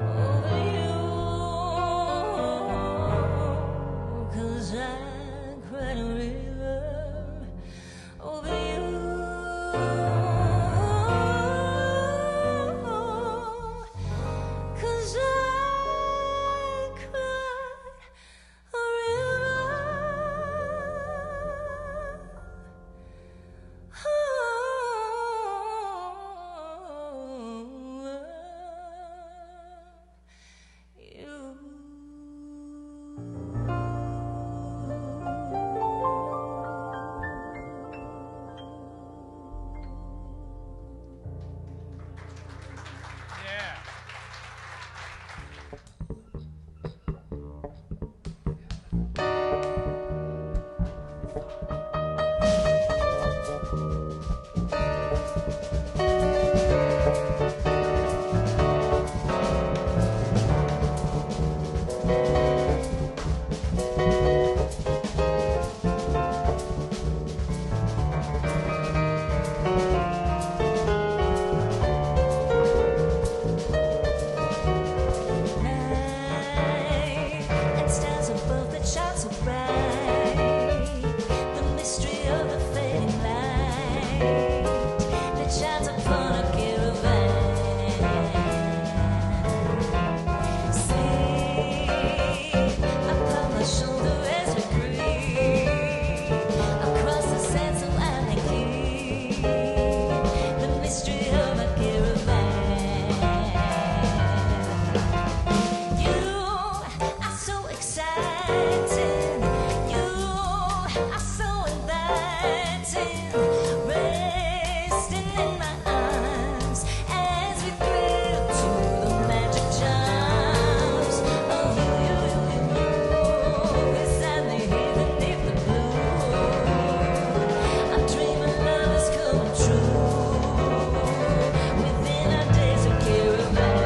L: over you, 'cause I cried a river over you. 'Cause I cried a and stands above the shine so bright, the mystery of the fading light that shines upon a caravan. Sleep upon my shoulder as we creep across the sands of Alaki, the mystery of a caravan. You are so exciting. You are so inviting. Resting in my arms as we thrill to the magic charms of you. Beside me here beneath the blue, I'm dreaming love is coming true within our days of caravan.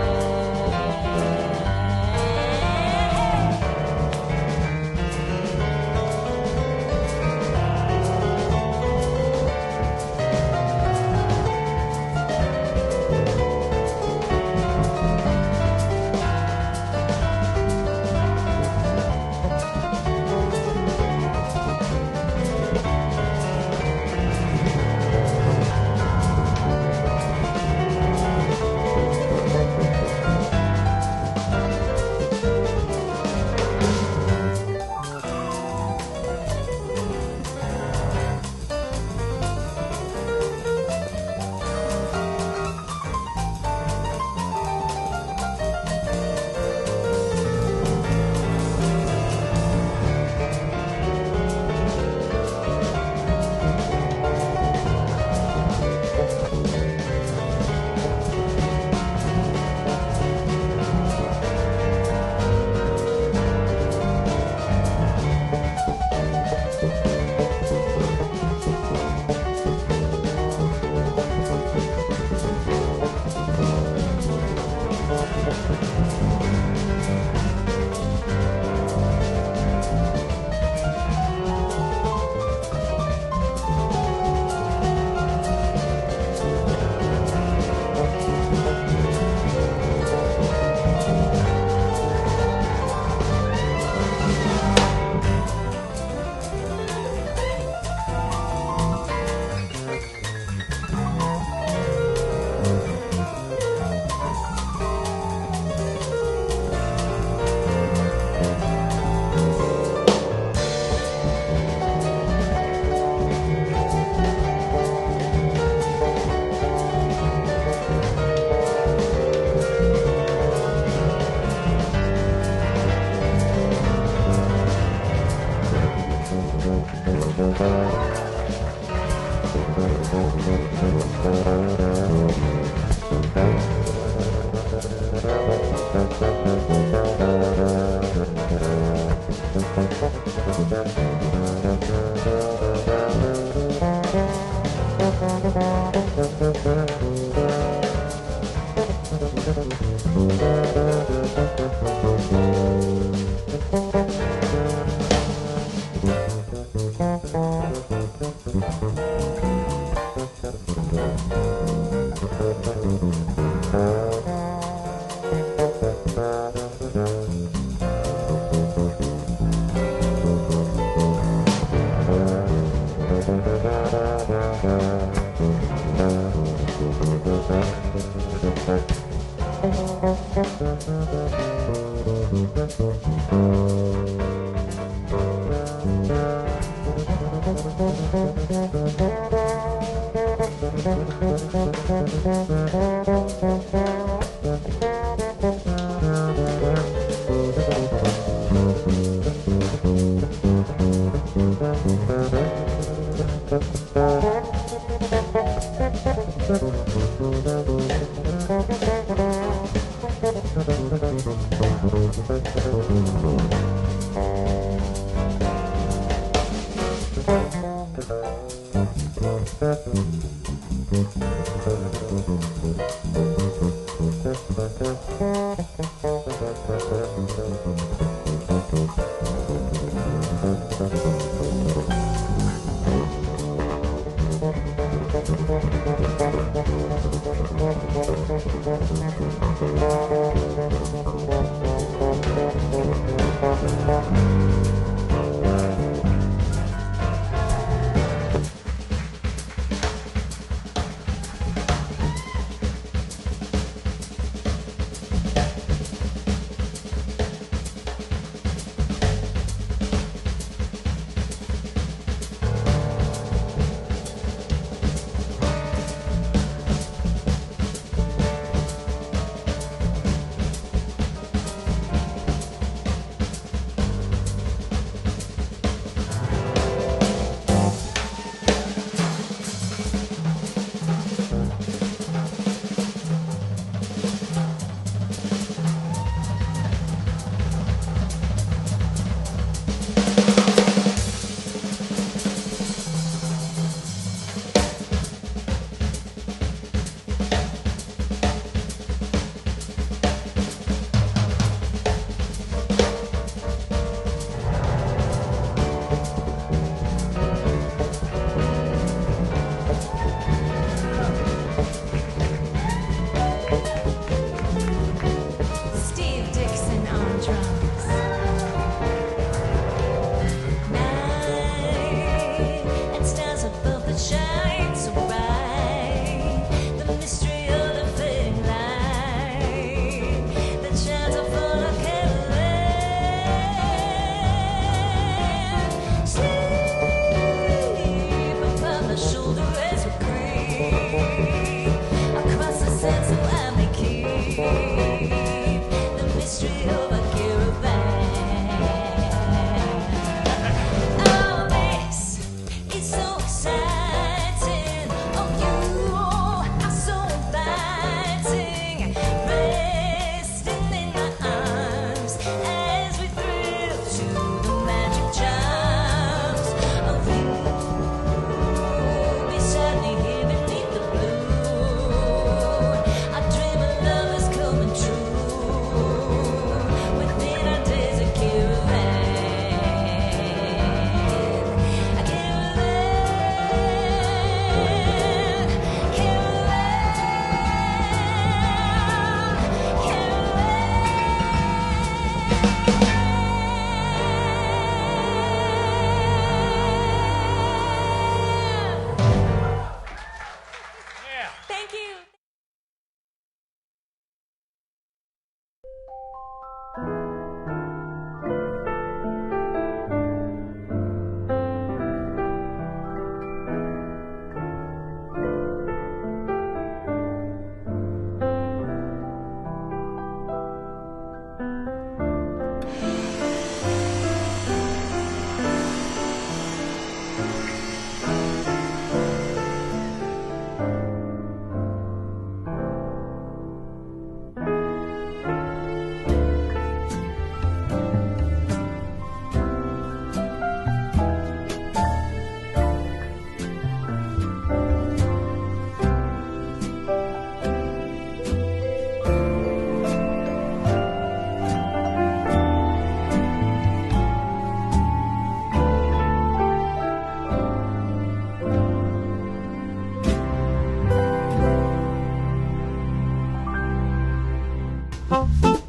L: Thank you.